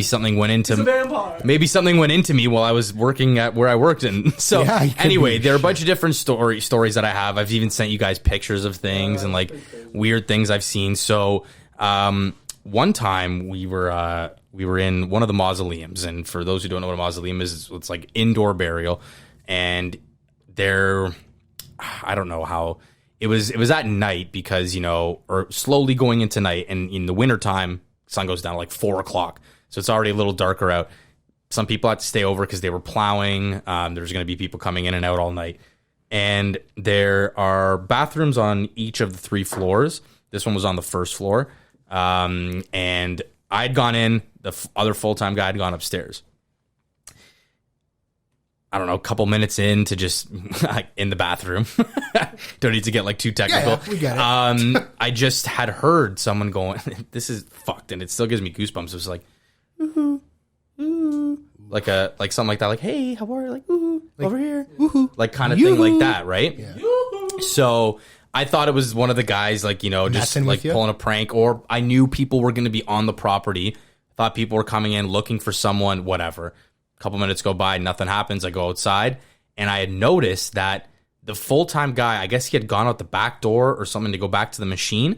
something went into He's a vampire. Maybe something went into me while I was working at where I worked. And so anyway, there are a bunch of different stories that I have. I've even sent you guys pictures of things and like weird things I've seen. So one time we were in one of the mausoleums, and for those who don't know what a mausoleum is, it's like indoor burial, and I don't know how it was at night because or slowly going into night, and in the wintertime sun goes down at like 4:00, so it's already a little darker out. Some people had to stay over because they were plowing. There's going to be people coming in and out all night, and there are bathrooms on each of the 3 floors. This one was on the first floor. And I'd gone in, the other full-time guy had gone upstairs. I don't know, a couple minutes in to just in the bathroom. Don't need to get like too technical. Yeah, we get it. I just had heard someone going, this is fucked, and it still gives me goosebumps. It was like, ooh, ooh, like something like that, like, hey, how are you? Like, ooh, like, over here, ooh, like kind of thing like that, right? Yeah. So I thought it was one of the guys, like, just like pulling a prank, or I knew people were going to be on the property. Thought people were coming in looking for someone, whatever. A couple minutes go by, nothing happens. I go outside, and I had noticed that the full-time guy, I guess he had gone out the back door or something to go back to the machine,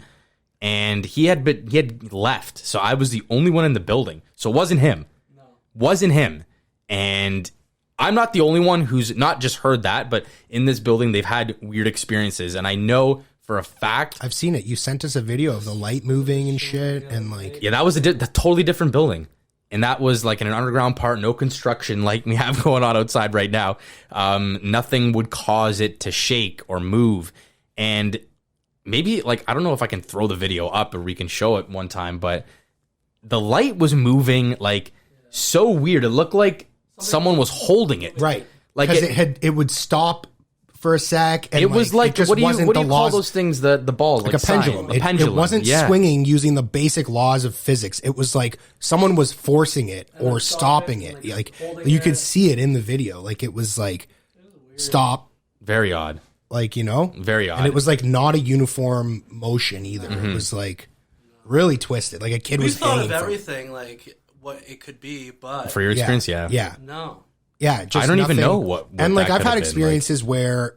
and he had left. So I was the only one in the building. So it wasn't him. No. Wasn't him. And I'm not the only one who's not just heard that, but in this building, they've had weird experiences. And I know for a fact, I've seen it. You sent us a video of the light moving and shit. And like, yeah, that was a totally different building. And that was like in an underground part, no construction like we have going on outside right now. Nothing would cause it to shake or move. And maybe, like, I don't know if I can throw the video up or we can show it one time, but the light was moving like so weird. It looked like someone was holding it. Right. Like it would stop for a sec. And it was like, it just what do you wasn't call those things? The balls, like a pendulum. It wasn't swinging using the basic laws of physics. It was like someone was forcing it or stopping it. Like you could see it in the video. Like it was like stop, Very odd. Like, you know? Very odd. And it was like not a uniform motion either. It was like really twisted. Like a kid was thought hanging of from everything, like what it could be, but For your experience, yeah. Yeah. no. Yeah. Just I don't even nothing. know what And like that I've could had have been, experiences where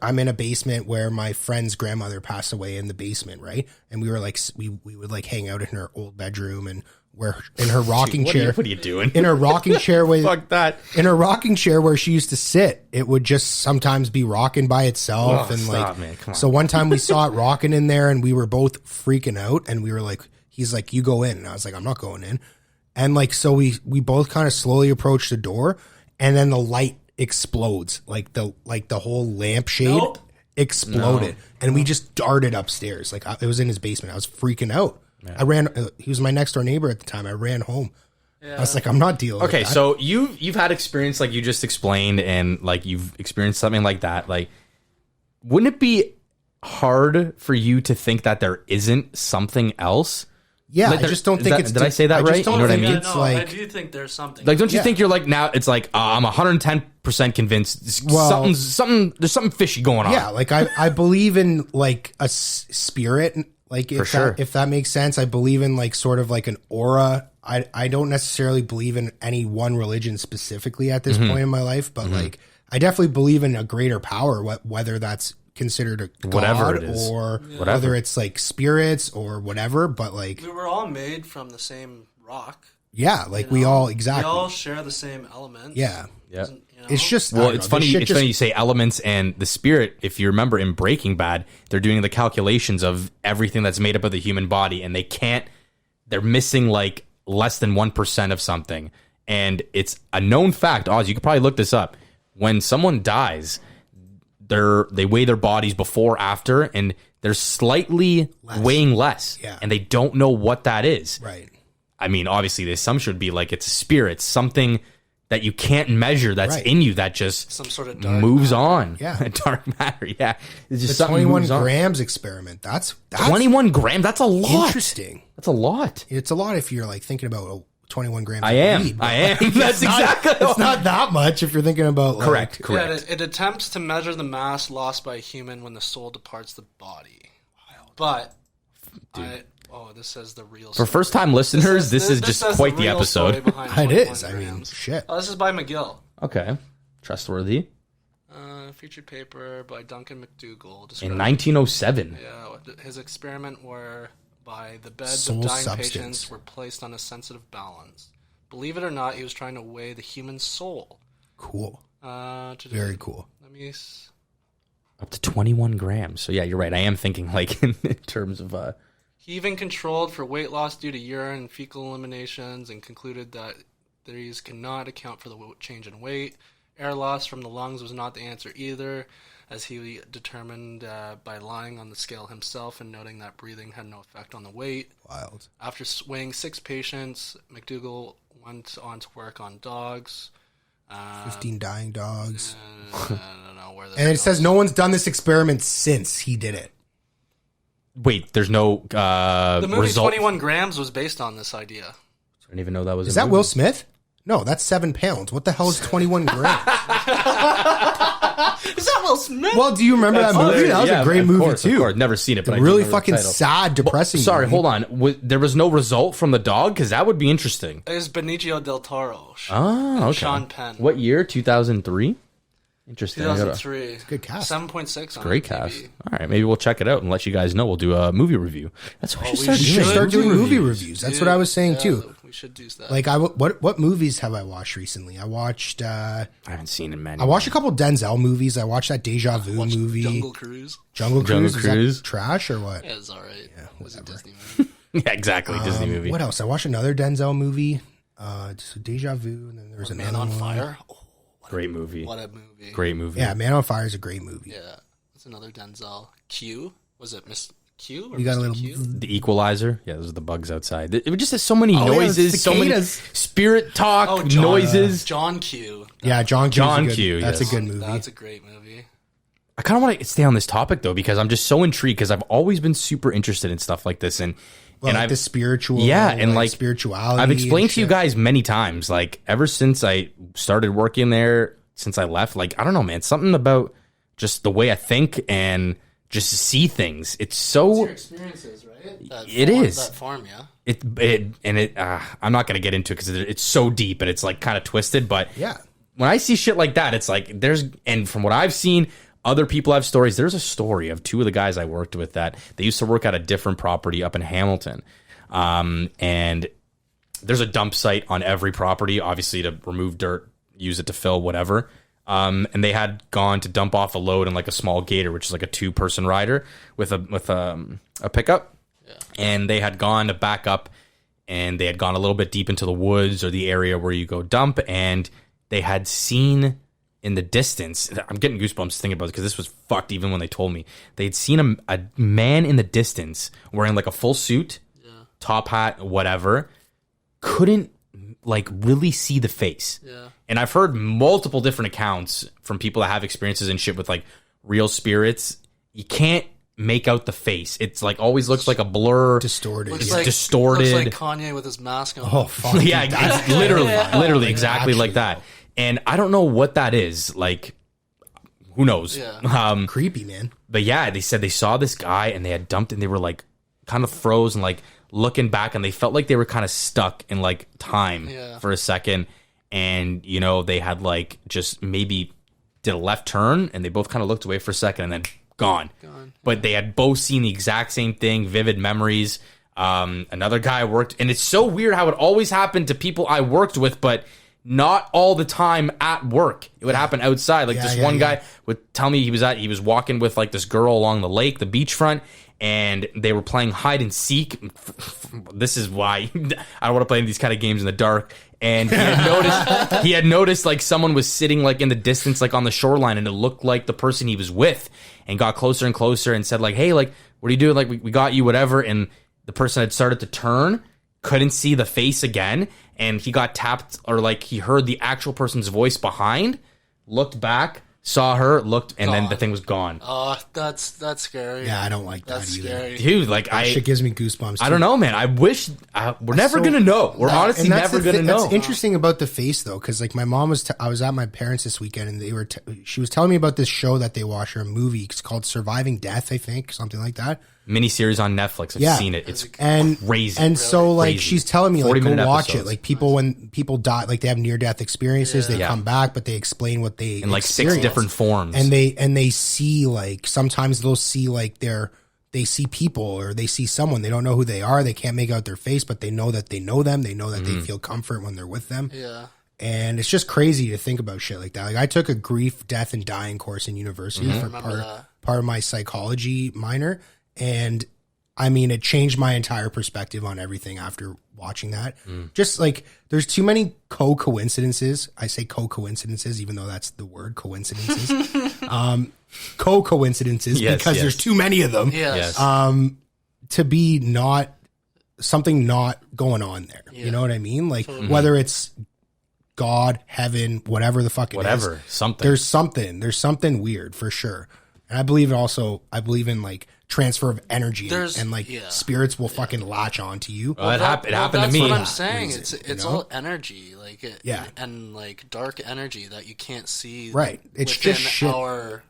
I'm in a basement where my friend's grandmother passed away in the basement, right? And we were like, we would like hang out in her old bedroom and where in her rocking chair. What are you doing? In her rocking chair with Fuck that. In her rocking chair where she used to sit, it would just sometimes be rocking by itself. Oh, and stop, like, man. Come on. so one time we saw it rocking in there and we were both freaking out and we were like, he's like, you go in. And I was like, I'm not going in. And like, so we both kind of slowly approached the door and then the light explodes. Like the whole lampshade exploded and we just darted upstairs. Like it was in his basement. I was freaking out. Yeah. I ran. He was my next door neighbor at the time. I ran home. Yeah. I was like, I'm not dealing. Okay, with that. so you've had experience like you just explained, and like you've experienced something like that. Like, wouldn't it be hard for you to think that there isn't something else? Yeah, like I just don't think it's. Did I say that right? You know what I mean? No, I do think there's something. Like, don't you think you're like now? It's like I'm 110% convinced. Something. There's something fishy going on. Yeah, like I believe in like a spirit. Like if that makes sense, I believe in like sort of like an aura. I don't necessarily believe in any one religion specifically at this point in my life, but like I definitely believe in a greater power, whether that's considered a god whatever it is. or whether it's like spirits or whatever. But like we were all made from the same rock. Yeah, like we all exactly. We all share the same elements. Yeah, yeah. It's just it's funny. It's funny you say elements and the spirit. If you remember in Breaking Bad, they're doing the calculations of everything that's made up of the human body, and they're missing like less than 1% of something, and it's a known fact. Oz, you could probably look this up. When someone dies, they weigh their bodies before, after, and they're slightly weighing less, and they don't know what that is. Right. I mean, obviously, the assumption would be like it's a spirit, something that you can't measure that's in you that just some sort of dark moves matter. on. Yeah. Dark matter. Yeah. It's just the something 21 moves on. grams experiment. That's 21 grams. That's a lot. Interesting. That's a lot. It's a lot if you're like thinking about 21 grams. I of am. weed, I am. That's exactly. It's not that much if you're thinking about like, Correct. Yeah, it attempts to measure the mass lost by a human when the soul departs the body. But this says the real story. For first time listeners, this is just quite the episode. It is. I mean, shit. This is by McGill. Okay. Trustworthy. Featured paper by Duncan McDougall. In 1907. Yeah, his experiment whereby the beds Soul of dying substance. patients were placed on a sensitive balance. Believe it or not, he was trying to weigh the human soul. Cool. Very cool. Let me. Up to 21 grams. So yeah, you're right. I am thinking like in terms of. He even controlled for weight loss due to urine and fecal eliminations, and concluded that these cannot account for the change in weight. Air loss from the lungs was not the answer either, as he determined by lying on the scale himself and noting that breathing had no effect on the weight. Wild. After weighing 6 patients, McDougall went on to work on dogs. 15 dying dogs. I don't know where this And it goes. says no one's done this experiment since he did it. Wait, there's no The movie result. 21 Grams was based on this idea. I didn't even know that was. Is a that movie. Will Smith? No, that's 7 pounds. What the hell is 21 grams? Is that Will Smith? Well, do you remember that movie? That was a great movie too. Of course. Never seen it, but I do really remember the fucking title. sad, depressing. Sorry, movie. hold on. There was no result from the dog? Because that would be interesting. It was Benicio del Toro. Oh, okay. Sean Penn. What year? 2003? Interesting. 2003. Good cast. 7.6 on Great IMDb. cast. All right, maybe we'll check it out and let you guys know. We'll do a movie review. That's what we should You start should doing. start doing movie reviews. That's what I was saying too. We should do that. Like what movies have I watched recently? I watched. I haven't seen it, man. I watched a couple Denzel movies. I watched that Deja Vu movie. Jungle Cruise. Jungle Cruise. Cruise. Is that trash or what? Yeah, it's alright. Yeah, It was a whatever. Disney movie. Yeah, exactly. Disney movie. What else? I watched another Denzel movie. So Deja Vu, and then there was Man another on one. Fire. Oh, Great movie. what a movie. Great movie. Yeah, Man on Fire is a great movie. Yeah. That's another Denzel. Q? Was it Miss Q? Or You got a Mr. little- Q? The Equalizer. Yeah, those are the bugs outside. It just has so many yeah, noises, so many cicadas. spirit talk, Oh, John, noises. John Q. Yeah, John Q, That's yes. a good movie. That's a great movie. I kind of want to stay on this topic though because I'm just so intrigued because I've always been super interested in stuff like this and Well, like I've the spiritual, and like spirituality. I've explained and to you shit. guys many times, like ever since I started working there, since I left, like I don't know, man, something about just the way I think and just see things. It's so your experiences, right? That form, yeah. I'm not going to get into it because it's so deep and it's like kind of twisted. But Yeah. when I see shit like that, it's like and from what I've seen, other people have stories. There's a story of two of the guys I worked with that they used to work at a different property up in Hamilton. And there's a dump site on every property, obviously to remove dirt, use it to fill whatever. And they had gone to dump off a load in like a small gator, which is like a 2-person rider with a pickup. Yeah. And they had gone to back up, and they had gone a little bit deep into the woods or the area where you go dump, and they had seen in the distance. I'm getting goosebumps thinking about it because this was fucked even when they told me. They'd seen a man in the distance wearing like a full suit, top hat, whatever. Couldn't like really see the face. Yeah. And I've heard multiple different accounts from people that have experiences and shit with like real spirits. You can't make out the face. It's like always looks like a blur. Distorted. Distorted. Looks like Kanye with his mask on. Oh, fuck. Yeah, it's literally exactly actually, like that. And I don't know what that is. Like, who knows? Yeah. Creepy, man. But yeah, they said they saw this guy and they had dumped and they were like kind of froze and like looking back, and they felt like they were kind of stuck in like time for a second. And, you know, they had like just maybe did a left turn and they both kind of looked away for a second and then gone. But they had both seen the exact same thing, vivid memories. Another guy worked, and it's so weird how it always happened to people I worked with, but not all the time at work. It would happen outside. Like this one guy would tell me he was walking with like this girl along the lake, the beachfront, and they were playing hide and seek. This is why I don't want to play these kind of games in the dark. And he had noticed like someone was sitting like in the distance, like on the shoreline, and it looked like the person he was with, and got closer and closer and said like, "Hey, like, what are you doing? Like, we got you, whatever." And the person had started to turn, couldn't see the face again, and he got tapped, or like he heard the actual person's voice behind, looked back, saw her, looked, and then the thing was gone. Oh, that's scary. Yeah, I don't like that That's either. scary. Dude, like That shit gives me goosebumps. I don't know, man. I wish we're never gonna know. We're honestly never gonna know. That's interesting about the face though, because like my mom was. I was at my parents this weekend, and they were. She was telling me about this show that they watch, or a movie. It's called Surviving Death, I think, something like that. Miniseries on Netflix. I've seen it. It's crazy. And so like she's telling me like go watch episodes. it. Like when people die, like they have near death experiences, they come back, but they explain what they in like 6 different forms. And they see like sometimes they'll see like they see people or they see someone, they don't know who they are, they can't make out their face, but they know that they know them, they know that they feel comfort when they're with them. Yeah. And it's just crazy to think about shit like that. Like I took a grief, death, and dying course in university for part of my psychology minor. And I mean, it changed my entire perspective on everything after watching that. Just like there's too many coincidences. I say coincidences, even though that's the word, coincidences. Coincidences, because there's too many of them. Yes. To be something not going on there. You know what I mean? Like whether it's God, heaven, whatever the fuck it is. Something. There's something weird for sure. And I believe in like transfer of energy and like spirits will fucking latch on to you. It happened to me. That's what I'm saying. It's all energy, like and like dark energy that you can't see. Right. It's just shit. Our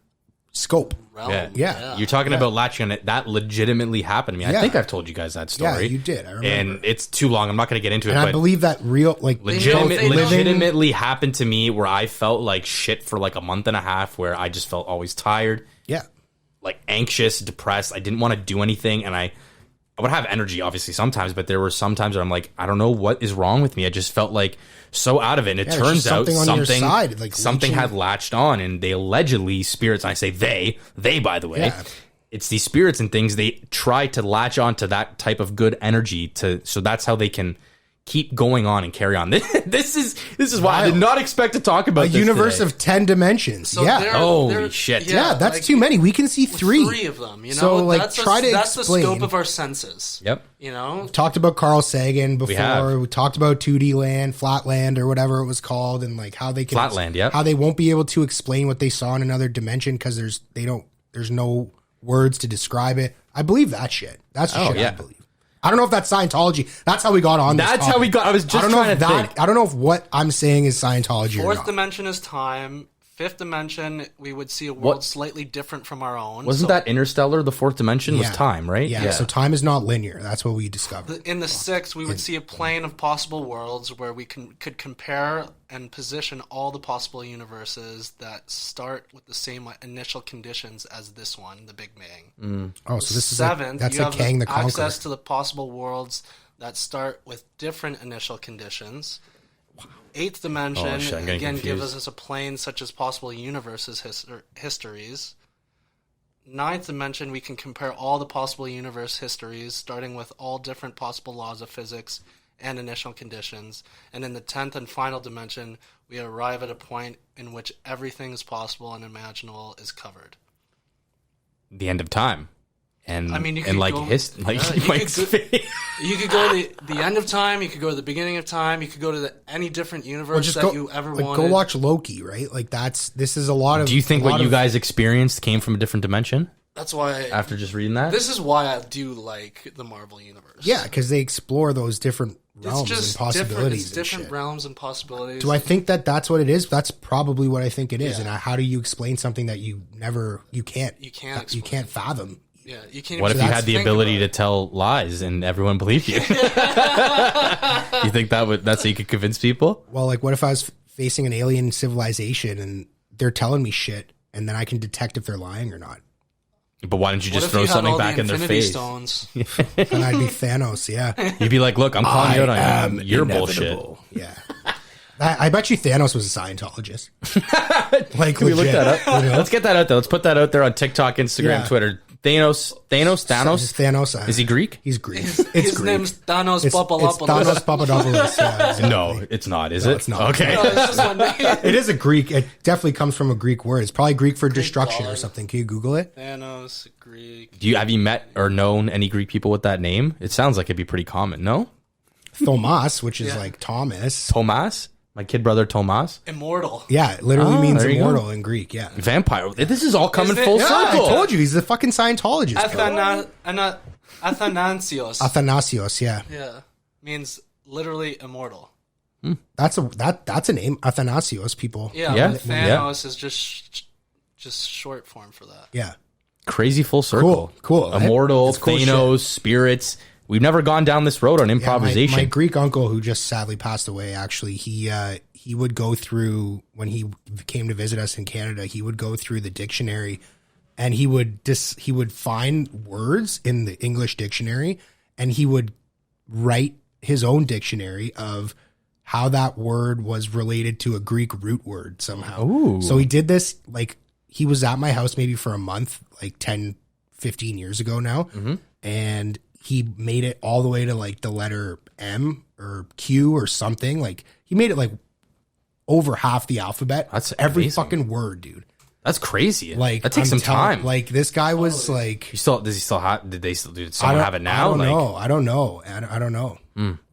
scope. Realm. Yeah. You're talking about latching on it. That legitimately happened to me. I think I've told you guys that story. Yeah, you did. I remember. And it's too long. I'm not going to get into it. And but I believe that legitimately happened to me where I felt like shit for like a month and a half, where I just felt always tired. Yeah. Like anxious, depressed. I didn't want to do anything, and I would have energy obviously sometimes, but there were some times where I'm like, I don't know what is wrong with me. I just felt like so out of it. And it turns out something had latched on, and they allegedly, spirits, and I say they by the way, it's these spirits and things, they try to latch on to that type of good energy so that's how they can keep going on and carry on. This is why I did not expect to talk about a universe of 10 dimensions. So holy shit. Yeah, that's like, too many. We can see three of them. You know, so like that's try to that's explain. the scope of our senses. Yep. You know, we've talked about Carl Sagan before. We talked about 2D land, Flatland, or whatever it was called, and like how they can Flatland. Yeah. How they won't be able to explain what they saw in another dimension because there's no words to describe it. I believe that shit. That's the shit I believe. I don't know if that's Scientology. That's how we got on this That's how we got. I was just trying to think. I don't know if what I'm saying is Scientology or not. Fourth dimension is time. Fifth dimension, we would see a world slightly different from our own. Wasn't that Interstellar? The fourth dimension was Yeah. time, right? Yeah, so time is not linear. That's what we discovered. In the sixth, we would see a plane of possible worlds where we could compare and position all the possible universes that start with the same initial conditions as this one, the Big Bang. Oh, so this is Seventh, that's you like have Kang the Conqueror. access to the possible worlds that start with different initial conditions. Eighth dimension, Oh, shit, I'm getting again, confused. gives us a plane such as possible universes histories. Ninth dimension, we can compare all the possible universe histories, starting with all different possible laws of physics and initial conditions. And in the 10th and final dimension, we arrive at a point in which everything is possible and imaginable is covered. The end of time. And I mean, you and could like go- like yeah, you Mike's could face. You could go to the end of time, you could go to the beginning of time, you could go to any different universe that you ever wanted. Go watch Loki, right? Like this is a lot of. Do you think a lot what you of- guys experienced came from a different dimension That's why after just reading that? this is why I do like the Marvel universe. Yeah, because they explore those different realms It's just and possibilities. different and shit. realms and possibilities. Do I think that that's what it is? That's probably what I think it is. And how do you explain something that you can't fathom? Yeah, you can't. What if even you had the think ability about to tell lies and everyone believed you? You think that's how you could convince people? Well, like, what if I was facing an alien civilization and they're telling me shit, and then I can detect if they're lying or not? But why don't you What just if throw you had something all the back in their Infinity face? Stones? Then I'd be Thanos. Yeah, You'd be like, "Look, I'm calling you out on your inevitable. bullshit." Yeah. I bet you Thanos was a Scientologist. Like, Can we look legit, that up? you know? Let's get that out there. Let's put that out there on TikTok, Instagram, Yeah. Twitter. Thanos. Thanos. Is he Greek? He's Greek. His name's Thanos It's Papadopoulos. Thanos Papadopoulos. Yeah, exactly. No, it's not. Is No, it? it's not. Okay. No, it's just one name. It is a Greek. It definitely comes from a Greek word. It's probably Greek for destruction or God. something. Can you Google it? Thanos, Greek. Have you met or known any Greek people with that name? It sounds like it'd be pretty common. No, Thomas, which is Yeah. like Thomas. Tomas, my kid brother Tomas, Immortal. Yeah, it literally means there you immortal in Greek. Yeah. vampire. This is all coming Isn't it? full Yeah, I circle. told you he's a fucking Scientologist. Athanasios. Athanasios, yeah. Yeah. Means literally immortal. That's a name. Athanasios, people. Yeah, Yeah, but Thanos is just short form for that. Yeah. Crazy full circle. Cool, right? Immortal, It's cool Thanos, spirits. We've never gone down this road on Yeah, improvisation. my Greek uncle, who just sadly passed away, actually, he would go through, when he came to visit us in Canada, he would go through the dictionary, and he would find words in the English dictionary, and he would write his own dictionary of how that word was related to a Greek root word somehow. Ooh. So he did this, like, he was at my house maybe for a month, like 10, 15 years ago now, and he made it all the way to like the letter M or Q or something. Like, he made it like over half the alphabet. That's every amazing. fucking word, dude. That's crazy. Like, that takes I'm some time. Like, this guy was like, Does he still have? Did someone have it now? I don't Like, know. I don't know.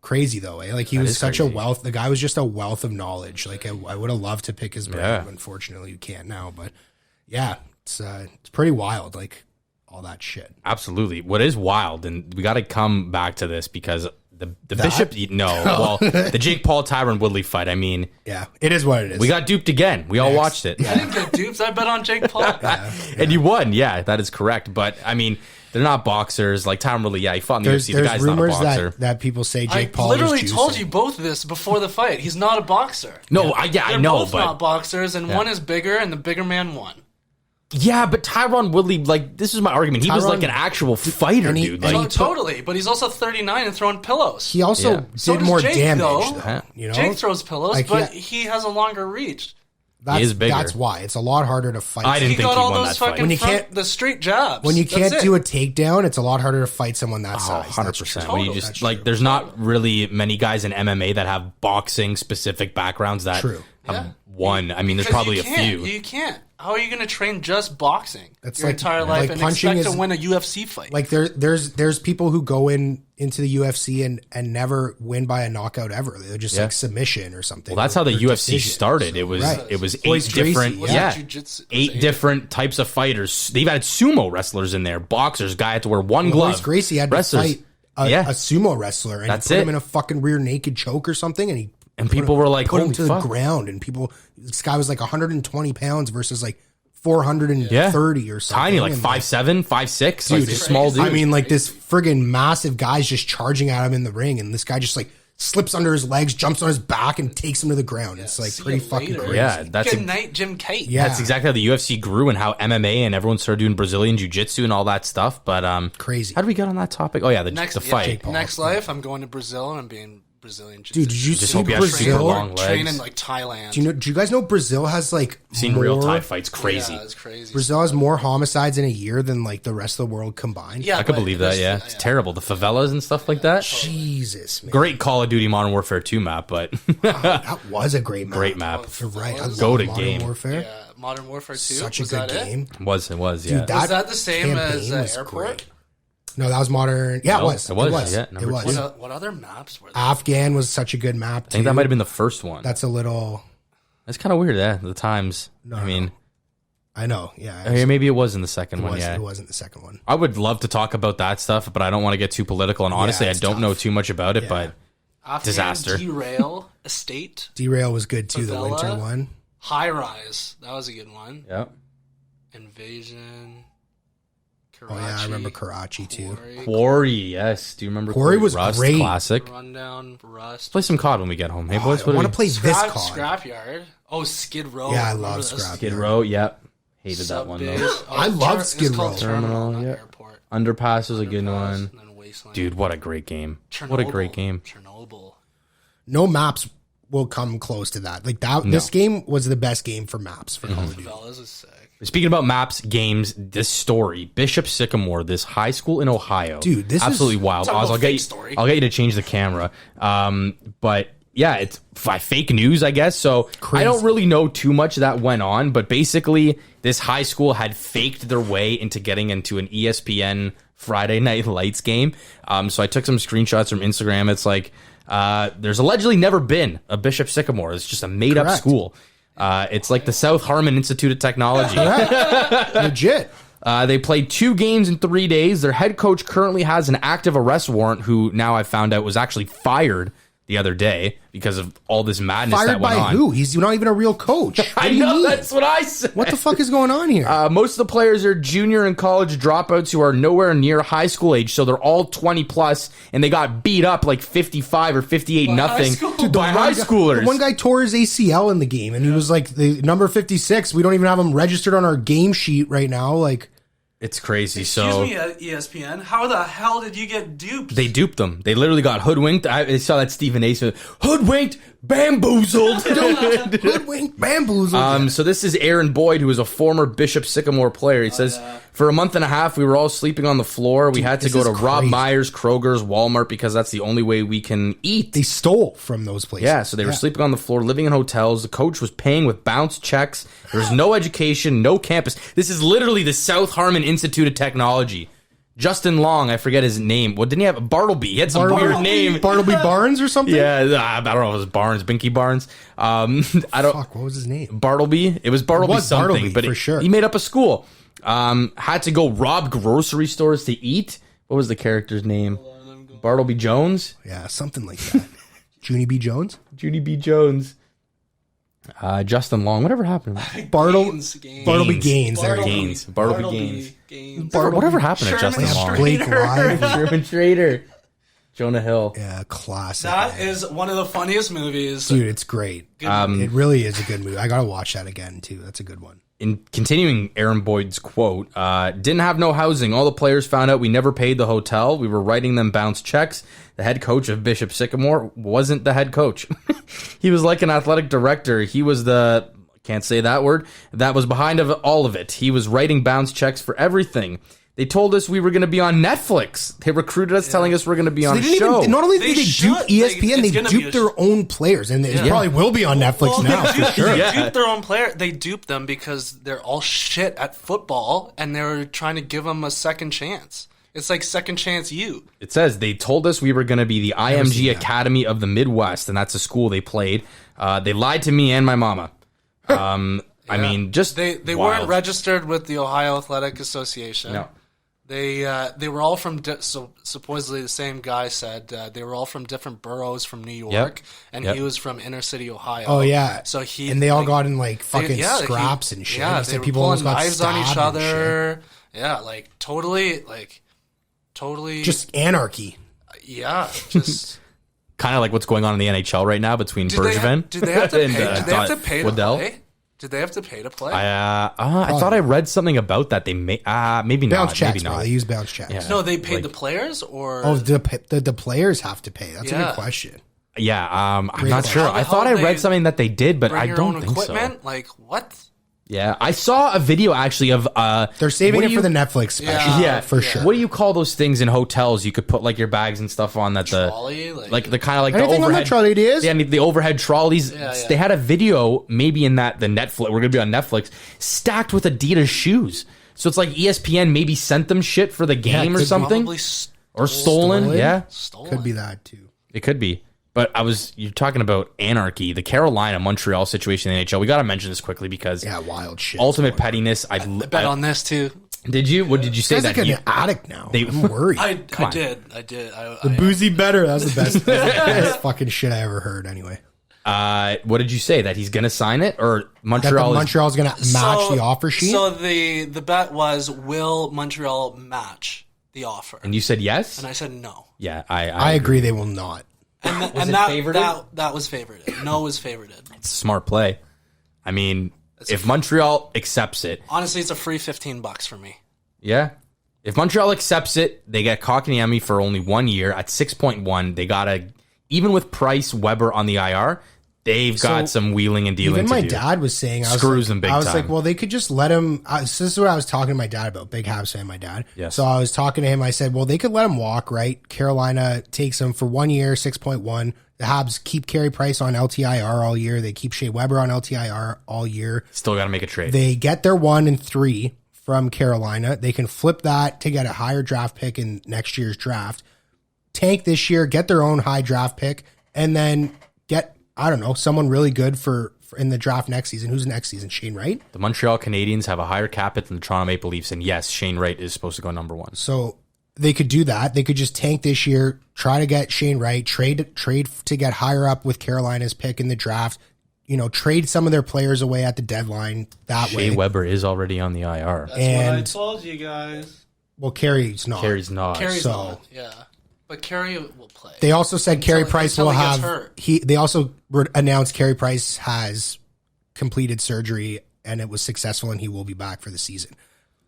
Crazy though, eh? Like, he was is such crazy. a wealth. The guy was just a wealth of knowledge. Like, I would have loved to pick his brain. Yeah. Unfortunately, you can't now. But yeah, it's pretty wild. Like, all that shit. Absolutely. What is wild, and we got to come back to this because the bishop. No, well, the Jake Paul Tyron Woodley fight. I mean, Yeah, it is what it is. we got duped again. We all watched it, I didn't get dupes. I bet on Jake Paul. and you won. Yeah, that is correct. But I mean, they're not boxers. Like Tyron Woodley, yeah, he fought in the UFC. The there's guy's not a rumors boxer. that people say I Jake Paul literally was told juicing. you both this before the fight. He's not a boxer. No, I They're know, both but not boxers, and one is bigger, and the bigger man won. yeah, but Tyron Woodley, like, this is my argument. He was Tyron- like an actual fighter, and he- dude. and Like, he- Totally, but he's also 39 and throwing pillows. He also Yeah. So did does more Jake, damage, though. though. You know, Jake throws pillows, Like, but yeah. he has a longer reach. that's, is bigger. That's why it's a lot harder to fight. I didn't He think got he all won those that fight. fucking When you can't- the straight jabs. when you That's can't it. do a takedown, it's a lot harder to fight someone that Oh, size. 100%. That's When you true. just That's like, true. there's not really many guys in MMA that have boxing specific backgrounds that True. have won. I mean, there's 'Cause probably you a can't. few. You can't. How are you going to train just boxing That's your like- entire like life and punching expect is- to win a UFC fight? Like, there's people who go into the UFC and never win by a knockout ever. They're just Yeah. like submission or something. Well, that's how the or UFC decision. started. It was Right. it was Boyce eight Gracie, different yeah. yeah, Jiu-jitsu. eight different types of fighters. They've had sumo wrestlers in there, boxers. Guy had to wear one glove. Boyce Gracie had to Wrestlers. fight a sumo wrestler, and That's he put it. him in a fucking rear naked choke or something, and And people were like, put him holy to fuck. the ground, and this guy was like 120 pounds versus like 430 or something. Tiny, like And 5'7", 5'6", like it's small dude. I mean, like this friggin' massive guy's just charging at him in the ring, and this guy just like slips under his legs, jumps on his back, and takes him to the ground. It's like pretty fucking crazy. Yeah, that's Good night, Jim Kate. Yeah. That's exactly how the UFC grew and how MMA and everyone started doing Brazilian jiu-jitsu and all that stuff. But crazy. How did we get on that topic? Oh yeah, the fight. Next life, I'm going to Brazil and I'm being Brazilian jiu-jitsu. Dude, did you Just see hope you have super Brazil? long legs. Train in like Thailand. Do you guys know Brazil has like Seen more, real Thai fights, crazy. Yeah, it's crazy. Brazil has more homicides in a year than like the rest of the world combined. Yeah, I could but believe that. Yeah, it's terrible. The favelas and stuff like that. Jesus, man. Great Call of Duty Modern Warfare 2 map, but That was a great map. great map. You're right. I Go love to Modern game. Warfare. Yeah, Modern Warfare 2. Such a was good that game. It was, yeah. Dude, Was that the same as campaign was Airport? great. No, that was Modern. Yeah, No, it was. it was, yeah, It number was. two. What other maps were there? Afghan was such a good map. I think that might have been the first one. That's a little. That's kind of weird, the times. I mean, I know. Yeah. okay, maybe it was in the second it one, was, yeah. It wasn't the second one. I would love to talk about that stuff, but I don't want to get too political. And honestly, I it's don't tough. know too much about it, Yeah. but Afghan disaster. Derail Estate. Derail was good too. The Favela? winter one. High Rise. That was a good one. yeah. Invasion. Oh yeah, I remember Karachi too. Quarry, yes. Do you remember Quarry was Rust, great. classic. Rundown. Rust. Let's play some COD when we get home. Hey, boys, I what want do to play this Scrap, COD. Scrapyard. Oh, Skid Row. Yeah, I Remember love this? Scrap. Skid Row, yep. Hated that one, Subbase. though. Oh, I love it's Skid called Row. Terminal, not yeah. Airport. Underpass was a good one. And then Wasteland. Dude, what a great game. Chernobyl. What a great game. Chernobyl. No maps will come close to that. Like that. This game was the best game for maps for Call of Duty. Fellas is sick. Speaking about maps, games, this story, Bishop Sycamore, this high school in Ohio. Dude, this is- absolutely wild. Talk about Oz, fake story. I'll get you to change the camera. But yeah, it's fake news, I guess. So I don't really know too much that went on, but basically this high school had faked their way into getting into an ESPN Friday Night Lights game. So I took some screenshots from Instagram. It's like, there's allegedly never been a Bishop Sycamore. It's just a made up Correct. school. It's like the South Harmon Institute of Technology. Legit. They played 2 games in 3 days. Their head coach currently has an active arrest warrant, who now I found out was actually fired the other day because of all this madness that Fired went by on. who? He's not even a real coach. What I do you know, mean? that's what I said. What the fuck is going on here? Most of the players are junior and college dropouts who are nowhere near high school age, so they're all 20 plus, and they got beat up like 55 or 58 nothing by high schoolers. One guy tore his ACL in the game, and he was like, the number 56. We don't even have him registered on our game sheet right now. Like, It's crazy. Excuse So me, ESPN. How the hell did you get duped? they duped them. They literally got hoodwinked. I saw that Stephen A. said, hoodwinked, bamboozled. hoodwink, bamboozled. So this is Aaron Boyd, who is a former Bishop Sycamore player. He says, for a month and a half, we were all sleeping on the floor. We had to this go is to Rob crazy. Myers, Kroger's, Walmart, because that's the only way we can eat. They stole from those places. Yeah, so they were sleeping on the floor, living in hotels. The coach was paying with bounce checks. There's no education, no campus. This is literally the South Harmon Institute of Technology. Justin Long, I forget his name. What didn't he have? Bartleby. He had some weird name. Bartleby Barnes or something? Yeah, I don't know if it was Barnes, Binky Barnes. I don't. Fuck, what was his name? Bartleby. It was Bartleby It was something, Bartleby, but for sure. he made up a school. Had to go rob grocery stores to eat. What was the character's name? Bartleby Jones? Yeah, something like that. Junie B. Jones? Judy B. Jones. Justin Long. Whatever happened? Bartleby Gaines. There you go. Gaines. Bartleby Gaines. Whatever happened to Sherman Justin Long? Blake Live. Sherman Schrader. Jonah Hill. Yeah, classic. That man. is one of the funniest movies. Dude, it's great. It really is a good movie. I gotta watch that again too. That's a good one. In continuing Aaron Boyd's quote, didn't have no housing. All the players found out we never paid the hotel. We were writing them bounce checks. The head coach of Bishop Sycamore wasn't the head coach. He was like an athletic director. He was the, can't say that word, that was behind of all of it. He was writing bounce checks for everything. They told us we were going to be on Netflix. They recruited us telling us we're going to be on a They didn't show. even, not only They did they should. dupe ESPN, It's they gonna be duped a their own players, and it probably will be on Netflix now for sure. They duped their own player. They duped them because they're all shit at football, and they were trying to give them a second chance. It's like second chance you. It says they told us we were going to be the IMG Academy of the Midwest, and that's a school they played. They lied to me and my mama. I mean, just They wild. weren't registered with the Ohio Athletic Association. No. They were all from so supposedly the same guy said they were all from different boroughs from New York, and he was from inner city Ohio. Oh yeah, so they all got in like fucking scraps and shit. Yeah, he they said were people pulling almost got knives on each stabbed and other. Yeah, like totally just anarchy. Yeah, just kind of like what's going on in the NHL right now between Bergevin. Did they have to pay? and, Did they have to pay to Waddell. play? Did they have to pay to play? I thought I read something about that. They may maybe bounce not. checks, Maybe bro. not. They use bounce checks. Yeah. No, they paid Like- the players, or the players have to pay. That's a good question. Yeah, I'm Great not sure. question. I thought I they read something that they did, but bring I your don't own think equipment? so. Like what? Yeah, I saw a video actually of They're saving what it do for you- the Netflix special. yeah, for sure. What do you call those things in hotels? You could put like your bags and stuff on that Trolley? like the kind of like Anything the on overhead the trolley, it is? Yeah, the overhead trolleys. Yeah, yeah. They had a video maybe in that the Netflix. We're gonna be on Netflix, stacked with Adidas shoes. So it's like ESPN maybe sent them shit for the game or could be. something, Probably or stolen. Yeah, stolen. Could be that too. it could be. But you're talking about anarchy, the Carolina Montreal situation in the NHL. We got to mention this quickly because Wild shit. ultimate pettiness. I bet on this too. Did you? What did you say Guy's that like you? an addict now. They- I'm worried. I on. did. The boozy better. That was the best, best fucking shit I ever heard. Anyway, What did you say that he's gonna sign it or that Montreal? Montreal's gonna match the offer sheet. So the bet was, will Montreal match the offer? And you said yes. And I said no. Yeah, I agree. They will not. And, Was it that favorited? that was favorited. No was favorited. It's a smart play. I mean, if Montreal accepts it, Honestly, it's a free $15 for me. yeah. If Montreal accepts it, they get Kotkaniemi for only 1 year at 6.1. They gotta, even with Price, Weber on the IR, they've got some wheeling and dealing Even to my do. dad was saying, I was Screws like, them big I was time. like, well, they could just let him. So this is what I was talking to my dad about. Big Habs fan, my dad. Yes. So I was talking to him. I said, well, they could let him walk, right? Carolina takes him for 1 year, 6.1. The Habs keep Carey Price on LTIR all year. They keep Shea Weber on LTIR all year. Still got to make a trade. They get their 1 and 3 from Carolina. They can flip that to get a higher draft pick in next year's draft. Tank this year, get their own high draft pick, and then get, I don't know, someone really good for in the draft next season. Who's next season? Shane Wright? The Montreal Canadiens have a higher cap hit than the Toronto Maple Leafs, and yes, Shane Wright is supposed to go number 1. So they could do that. They could just tank this year, try to get Shane Wright, trade to get higher up with Carolina's pick in the draft. You know, trade some of their players away at the deadline that way. Shea Weber is already on the IR. That's And- what I told you guys. Well, Carey's not. Carey's not. Carey's So- not, yeah. But Carey will play. They also said Carey Price until will he gets have. hurt. They also announced Carey Price has completed surgery and it was successful, and he will be back for the season.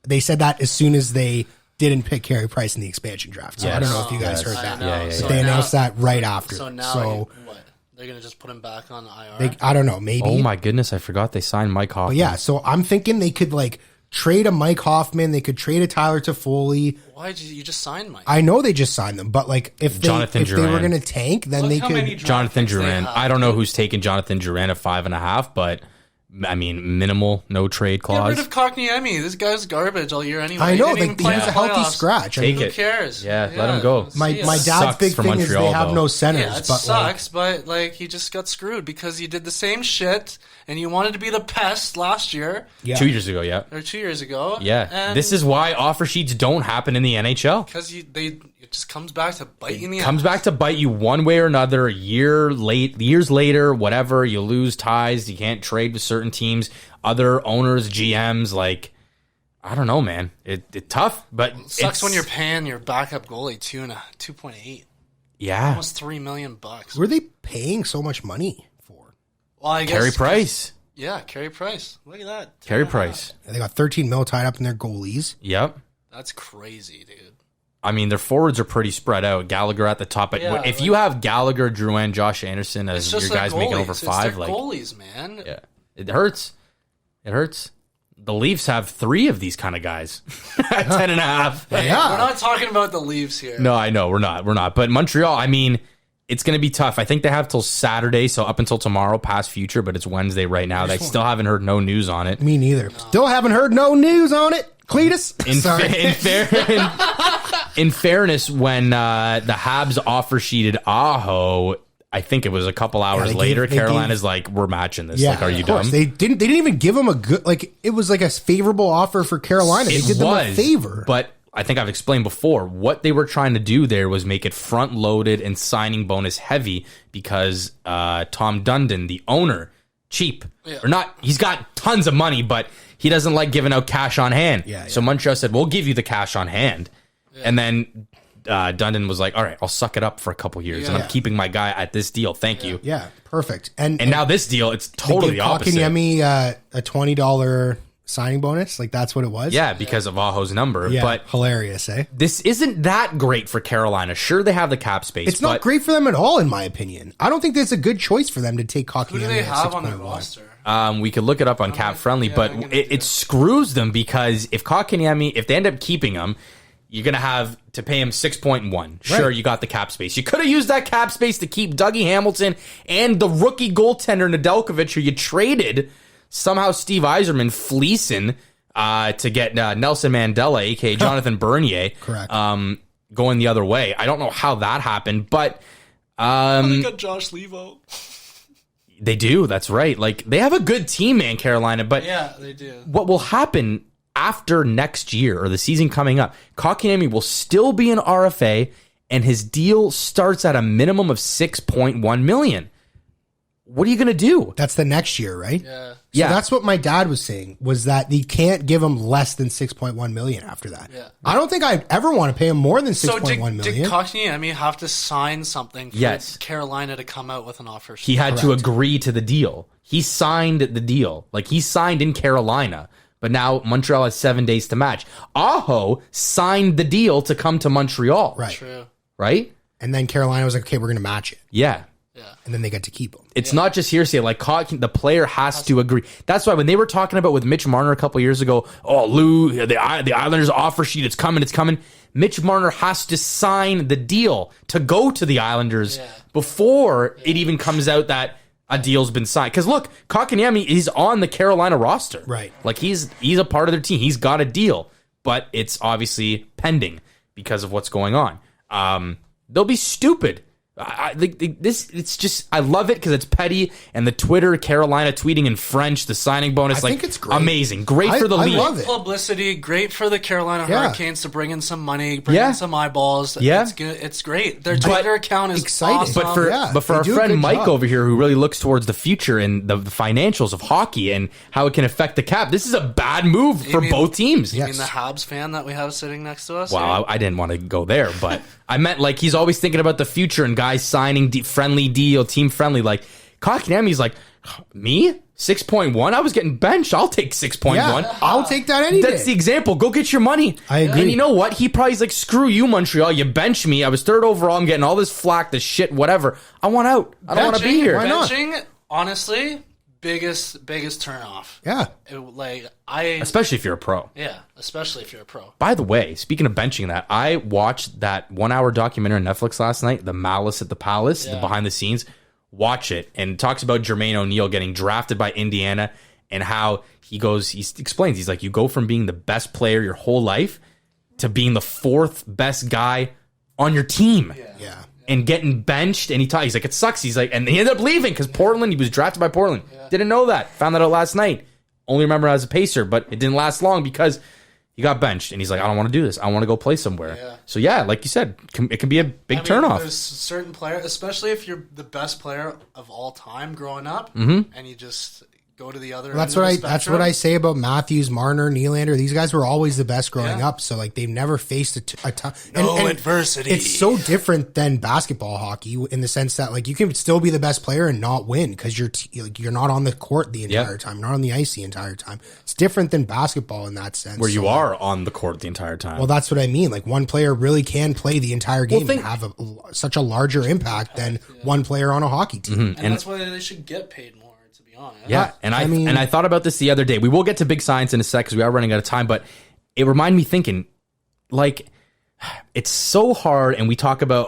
They said that as soon as they didn't pick Carey Price in the expansion draft. So I don't know if you guys heard that. Yeah, yeah, But they announced that right after. So now, what? They're going to just put him back on IR? I don't know. Maybe. Oh my goodness, I forgot they signed Mike Hoffman. But yeah, so I'm thinking they could like trade a Mike Hoffman. They could trade a Tyler Toffoli. Why did you just sign Mike? I know they just signed them, but like if they were Duran. going to tank, then they could. Jonathan Duran. have. I don't know who's taking Jonathan Duran at 5.5, but I mean, minimal, no trade Get clause. rid of Kotkaniemi. This guy's garbage all year anyway. I know, He didn't like even play he was in a healthy playoffs. scratch. Take Who it. cares? Yeah, let him go. My Sucks dad's big for thing is Montreal, they have though. no centers. Yeah, it but sucks, but like he just got screwed because you did the same shit and you wanted to be the pest last year yeah. 2 years ago, yeah. or 2 years ago. Yeah. and This is why offer sheets don't happen in the NHL. because it just comes back to bite you in the Comes ass. back to bite you one way or another. Years later, whatever, you lose ties. You can't trade with certain teams, other owners, GMs. Like, I don't know, man. It tough, but It sucks it's- when you're paying your backup goalie 2.8, yeah. almost $3 million. Were they paying so much money for? Well, I guess Carey Price. Yeah, Carey Price. Look at that. Carey 2.5. Price. They got 13 mil tied up in their goalies. Yep. That's crazy, dude. I mean, their forwards are pretty spread out. Gallagher at the top. But Yeah, if like- you have Gallagher, Drouin, Josh Anderson It's as just your their guys making goalies. over It's 5, their like, goalies, man. yeah, it hurts. It hurts. The Leafs have 3 of these kind of guys at 10.5. Yeah. We're not talking about the Leafs here. No, I know we're not. But Montreal, I mean, it's going to be tough. I think they have till Saturday, so up until tomorrow, past future. But it's Wednesday right now. They still haven't heard no news on it. Me neither. Still haven't heard no news on it. Cletus. In fairness, when the Habs offer sheeted Aho, I think it was a couple hours they later. gave- Carolina's like, "We're matching this." Yeah, Like, are you of course. dumb? They didn't even give them a good, like, it was like a favorable offer for Carolina. They did them a favor. But I think I've explained before, what they were trying to do there was make it front loaded and signing bonus heavy because Tom Dundon, the owner, cheap or not, he's got tons of money, but he doesn't like giving out cash on hand. So Montreal said, we'll give you the cash on hand. And then Dundon was like, all right, I'll suck it up for a couple years and I'm keeping my guy at this deal. Thank you. Yeah, perfect. And now this deal, it's totally the opposite. Kotkaniemi a $20 signing bonus, like that's what it was. Yeah, because of Aho's number. Yeah, but hilarious, eh? This isn't that great for Carolina. Sure, they have the cap space. It's not great for them at all, in my opinion. I don't think that's a good choice for them to take Kotkaniemi. Who do they have on their roster? We could look it up on Cap Friendly, but it screws them because if Kotkaniemi, if they end up keeping him, you're going to have to pay him 6.1. Sure, you got the cap space. You could have used that cap space to keep Dougie Hamilton and the rookie goaltender Nedeljkovic, who you traded somehow Steve Yzerman fleecing to get Nelson Mandela, a.k.a. Jonathan Bernier, correct, going the other way. I don't know how that happened, but they got Josh Levo. They do. That's right. Like, they have a good team, man, Carolina. But yeah, they do. What will happen after next year or the season coming up? Kotkaniemi will still be an RFA, and his deal starts at a minimum of $6.1 million. What are you going to do? That's the next year, right? Yeah. So that's what my dad was saying, was that you can't give him less than $6.1 million after that. Yeah. I don't think I'd ever want to pay him more than $6.1 million. Did Kotkaniemi have to sign something for Carolina to come out with an offer? He had to agree to the deal. He signed the deal. Like, he signed in Carolina, but now Montreal has 7 days to match. Aho signed the deal to come to Montreal. Right. True. Right? And then Carolina was like, okay, we're going to match it. Yeah. And then they get to keep him. It's not just hearsay. Like, the player has to agree. That's why when they were talking about with Mitch Marner a couple years ago, oh, Lou, the Islanders offer sheet, it's coming. Mitch Marner has to sign the deal to go to the Islanders before it even comes out that a deal's been signed. Because look, Kotkaniemi is on the Carolina roster. Right. Like, he's a part of their team. He's got a deal, but it's obviously pending because of what's going on. They'll be stupid. It's just, I love it because it's petty, and the Twitter Carolina tweeting in French, the signing bonus, I think it's great. Amazing, great for the league. I love it. Publicity, great for the Carolina Hurricanes to bring in some money, bring in some eyeballs. It's good. It's great. Their Twitter account is exciting. awesome. But for our friend Mike over here, who really looks towards the future and the financials of hockey and how it can affect the cap, this is a bad move for both teams. You mean the Habs fan that we have sitting next to us? Wow, I didn't want to go there, but I meant, like, he's always thinking about the future and guys signing friendly deal, team friendly. Like, Kotkaniemi's like, me? 6.1? I was getting benched. I'll take 6.1. Yeah, I'll take that any day. That's the example. Go get your money. I agree. And you know what? He probably's like, screw you, Montreal. You bench me. I was third overall. I'm getting all this flack, this shit, whatever. I want out. I don't want to be here. Why not? Benching, honestly, biggest turnoff. Yeah. Especially if you're a pro. Yeah, especially if you're a pro. By the way, speaking of benching that, I watched that 1 hour documentary on Netflix last night, The Malice at the Palace, the behind the scenes. Watch it. And it talks about Jermaine O'Neal getting drafted by Indiana and how he explains, he's like, you go from being the best player your whole life to being the fourth best guy on your team. Yeah. And getting benched, and he's like, it sucks. He's like, and he ended up leaving because Portland, he was drafted by Portland. Didn't know that. Found that out last night. Only remember as a Pacer, but it didn't last long because he got benched, and he's like, I don't want to do this. I want to go play somewhere. Yeah. So yeah, like you said, it can be a big turnoff. There's certain players, especially if you're the best player of all time growing up, and you just go to the other. Well, that's what I say about Matthews, Marner, Nylander. These guys were always the best growing up, so like they've never faced a ton. No adversity. It's so different than basketball hockey in the sense that like you can still be the best player and not win because you're not on the court the entire time, not on the ice the entire time. It's different than basketball in that sense. Where you are on the court the entire time. Well, that's what I mean. Like one player really can play the entire game and have such a larger impact than one player on a hockey team. Mm-hmm. And that's why they should get paid more. Yeah, and I thought about this the other day. We will get to big science in a sec because we are running out of time, but it reminded me thinking, like, it's so hard, and we talk about,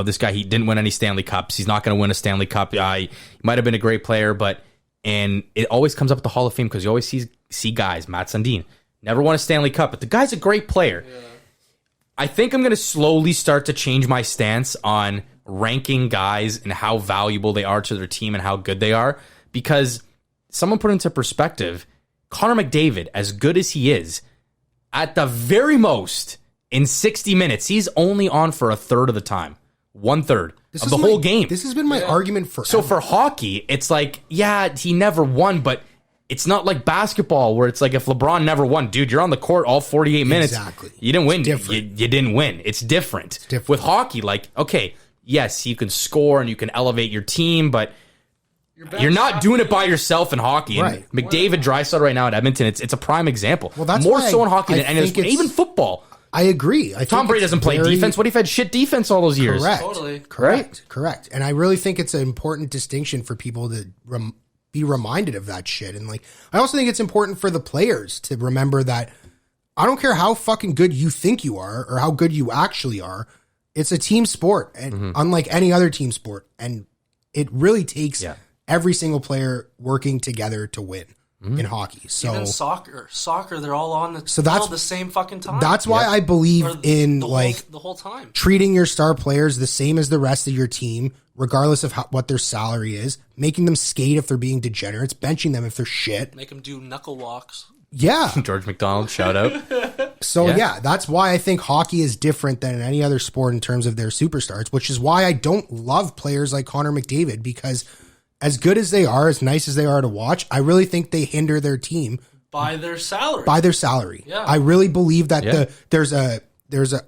this guy, he didn't win any Stanley Cups. He's not going to win a Stanley Cup. He might have been a great player, and it always comes up at the Hall of Fame because you always see guys, Matt Sundin, never won a Stanley Cup, but the guy's a great player. Yeah. I think I'm going to slowly start to change my stance on ranking guys and how valuable they are to their team and how good they are. Because someone put into perspective, Connor McDavid, as good as he is, at the very most, In 60 minutes, he's only on for a third of the time. 1/3 of the whole game. This has been my argument for. So for hockey, it's like, yeah, he never won, but it's not like basketball where it's like if LeBron never won, dude, you're on the court all 48 minutes. Exactly. You didn't win. Different. You didn't win. It's different. With hockey, like, okay, yes, you can score and you can elevate your team, but you're not doing it by yourself in hockey. Right. And McDavid, Draisaitl right now at Edmonton, it's a prime example. Well, that's more why so in hockey than I any other think sport, it's- even football. I agree. Tom Brady doesn't play defense. What if he had shit defense all those years? Correct. Totally. Correct. And I really think it's an important distinction for people to be reminded of that shit. And like, I also think it's important for the players to remember that I don't care how fucking good you think you are or how good you actually are. It's a team sport, and unlike any other team sport, and it really takes every single player working together to win. In hockey. So even soccer, they're all on the the same fucking time. That's why I believe in the whole time treating your star players the same as the rest of your team, regardless of what their salary is, making them skate if they're being degenerates, benching them if they're shit. Make them do knuckle walks. Yeah. George McDonald, shout out. So yeah, that's why I think hockey is different than any other sport in terms of their superstars, which is why I don't love players like Connor McDavid, because as good as they are, as nice as they are to watch, I really think they hinder their team by their salary. Yeah. I really believe that there's a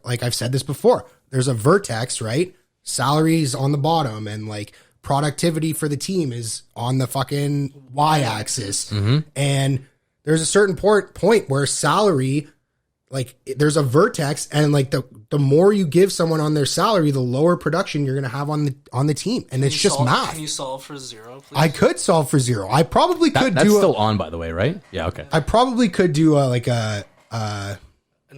like I've said this before, there's a vertex, right? Salary is on the bottom and like productivity for the team is on the fucking y-axis. And there's a certain point where salary, like there's a vertex, and like the more you give someone on their salary, the lower production you're going to have on the team. And it's just math. Can you solve for zero, please? I could solve for zero. I probably could That's do still on, by the way, right? Yeah, okay. I probably could do an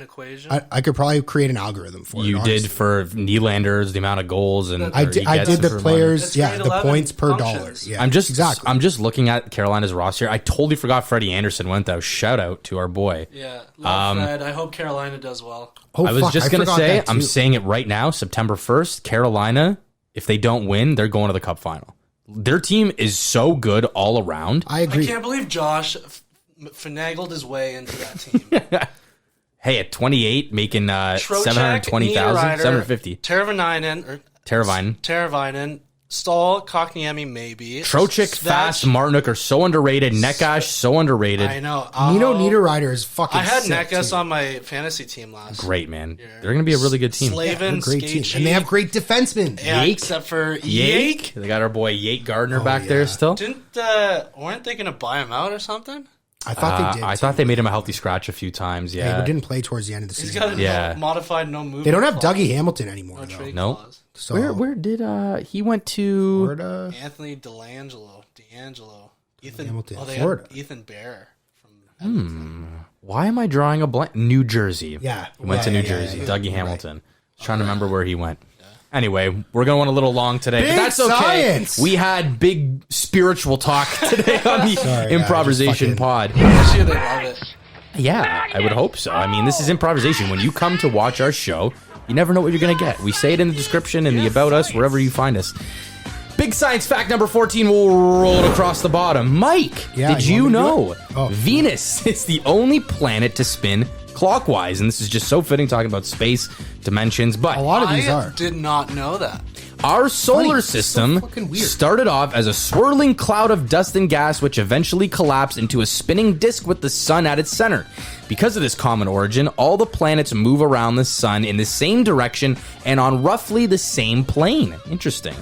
equation. I could probably create an algorithm for it. You honestly. did for Nylander's, the amount of goals, and I did the players, It's grade the 11 points per functions. dollar. Yeah, I'm just exactly. I'm just looking at Carolina's roster. I totally forgot Freddie Anderson went though. Shout out to our boy. Yeah, love Fred. I hope Carolina does well. Oh, I was fuck, just gonna forgot say, that I'm too. saying it right now. September 1st, Carolina. If they don't win, they're going to the Cup final. Their team is so good all around. I agree. I can't believe Josh finagled his way into that team. Hey, at 28, making Trocheck, 720,000, Niederreiter, 750. Teravainen, Stahl, Kotkaniemi, maybe. Trocheck, Fast, Martinook are so underrated. Nekash, so underrated. I know. Nino Niederreiter is fucking. I had sick, Nekas too. on my fantasy team last. Great, man. They're going to be a really good team. Slavin, They're a great team, Sketchy. and they have great defensemen. Yeah, Yake? except for Yake. They got our boy Yake Gardner back yeah. there still. Weren't they going to buy him out or something? I thought they did. I thought they made him a healthy scratch a few times. Yeah, Yeah. but didn't play towards the end of the He's season. got a modified no movement. They don't have clause. Dougie Hamilton anymore. No though. trade No. clause. So Where did he went to? Florida, Anthony D'Angelo. Ethan Hamilton, they Florida. had Ethan Bear from Edmonton. Why am I drawing a blank? New Jersey. Yeah. He went to New Jersey. Dougie Hamilton. Trying to remember where he went. Anyway, we're going a little long today, Big but that's okay. science! We had big spiritual talk today on the Sorry, Improversation Pod. I'm sure they love it. Yeah, I would hope so. I mean, this is improvisation. When you come to watch our show, you never know what you're going to get. We say it in the description and the About Us, wherever you find us. Big science fact number 14, we'll roll it across the bottom. Mike, Yeah, did you you want me to know do it? Oh. Venus is the only planet to spin clockwise? And this is just so fitting talking about space, dimensions, but a lot of these I are. did not know that. our solar Funny, it's so system fucking weird. started off as a swirling cloud of dust and gas, which eventually collapsed into a spinning disk with the sun at its center. Because of this common origin, all the planets move around the sun in the same direction and on roughly the same plane. Interesting.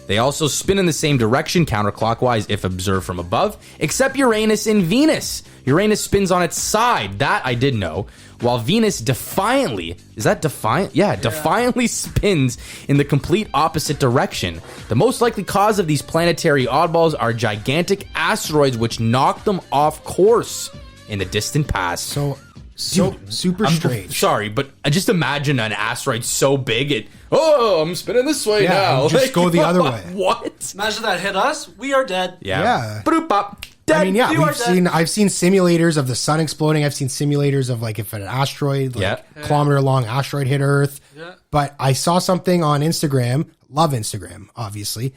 They also spin in the same direction, counterclockwise if observed from above, except Uranus and Venus. Uranus spins on its side. That I did know. While Venus defiantly, is that defiant? Yeah, defiantly spins in the complete opposite direction. The most likely cause of these planetary oddballs are gigantic asteroids which knock them off course in the distant past. So super I'm strange. Sorry, but I just imagine an asteroid so big I'm spinning this way Yeah, now. and just go the other way. What? Imagine that hit us. We are dead. Yeah. Boop-bop. Dead. I mean, yeah, You are dead. I've seen simulators of the sun exploding. I've seen simulators of like if an asteroid, kilometer long asteroid hit Earth. Yeah. But I saw something on Instagram. Love Instagram, obviously.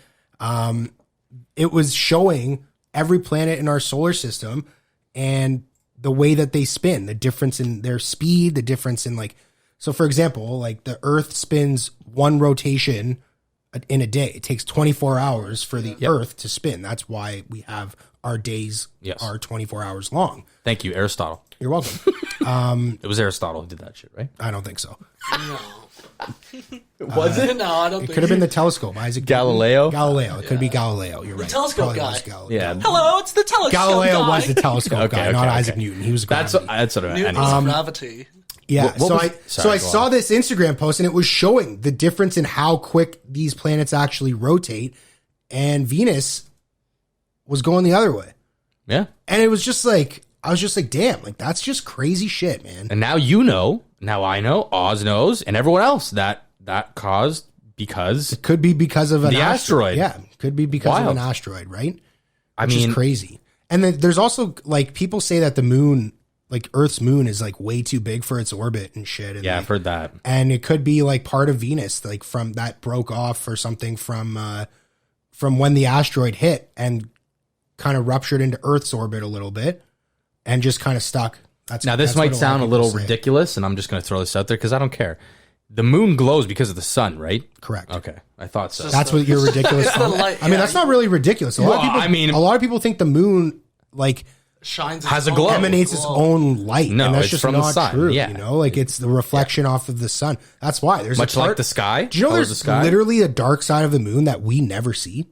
It was showing every planet in our solar system and the way that they spin, the difference in their speed, the difference in like So, for example, like the Earth spins one rotation in a day. It takes 24 hours for the Earth to spin. That's why we have our days are 24 hours long. Thank you, Aristotle. You're welcome. It was Aristotle who did that shit, right? I don't think so. No. Was it? No, I don't It think could have been the telescope. Isaac Galileo? Galileo. It could be Galileo. You're right. telescope Probably guy. was Galileo. Yeah. Hello, it's the telescope Galileo guy. was the telescope guy, not Isaac Newton. He was That's gravity. what I Newton's meant. gravity. Yeah. What so was- I sorry, go saw on. this Instagram post and it was showing the difference in how quick these planets actually rotate, and Venus was going the other way. Yeah. And it was just like, I was just like, damn, like that's just crazy shit, man. And now you know, now I know, Oz knows, and everyone else that caused because It could be because of an The asteroid. Yeah, could be because of Wild. an asteroid, right? I Which mean, is crazy. And then there's also like people say that the moon, like Earth's moon, is like way too big for its orbit and shit. And yeah, like, I've heard that. and it could be like part of Venus, like from that broke off or something from when the asteroid hit and kind of ruptured into Earth's orbit a little bit and just kind of stuck. Now this that's might what sound a lot of little people say. ridiculous, and I'm just going to throw this out there because I don't care. The moon glows because of the sun, right? Correct. Okay, I thought so. That's what you're ridiculous. It's the light, I mean, yeah. that's not really ridiculous. A lot of Well, people, I mean- a lot of people think the moon like Shines Has its a glow. own emanates its glow. own light. No, and that's it's just from the not sun, true. yeah. You know, like it's the reflection off of the sun. That's why there's Much a part, like the sky. Do you know colors there's of the sky. literally a dark side of the moon that we never see?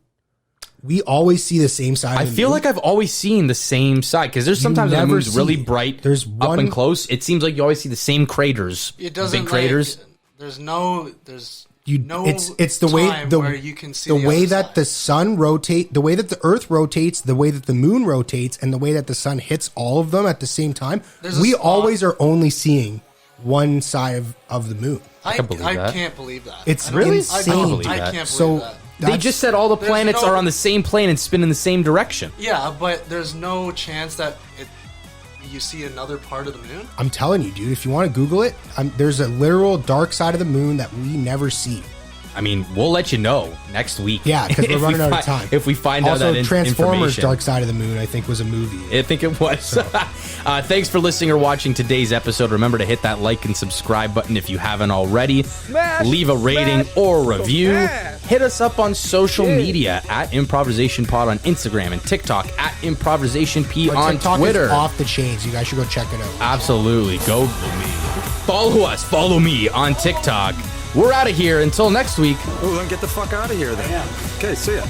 We always see the same side. I of the feel moon. like I've always seen the same side because there's sometimes when the never moon's really see- bright, there's up one- and close. It seems like you always see the same craters, It doesn't big craters. Like, there's no it's the way time the where you can see the way other that side. the sun rotate, the way that the Earth rotates, the way that the moon rotates, and the way that the sun hits all of them at the same time. There's a We spot- always are only seeing one side of the moon. I can believe that. can't believe that. It's I don't- really I insane. don't- believe I that. can't believe So that. They that's- just said all the There's planets no- are on the same plane and spin in the same direction. Yeah, but there's no chance that you see another part of the moon. I'm telling you, dude. If you want to Google it, there's a literal dark side of the moon that we never see. I mean, we'll let you know next week. Yeah, because we're If we running out of fi- time. If we find out Also, that Transformers: information. Dark Side of the Moon, I think, was a movie. I think it was. Thanks for listening or watching today's episode. Remember to hit that like and subscribe button if you haven't already. Leave a rating or review. Hit us up on social media at Improversation Pod on Instagram and TikTok at Improversation P But on TikTok Twitter. is off the chains. You guys should go check it out. Absolutely. Go follow us. Follow me on TikTok. We're out of here. Until next week. Well, then get the fuck out of here then. Okay, see ya.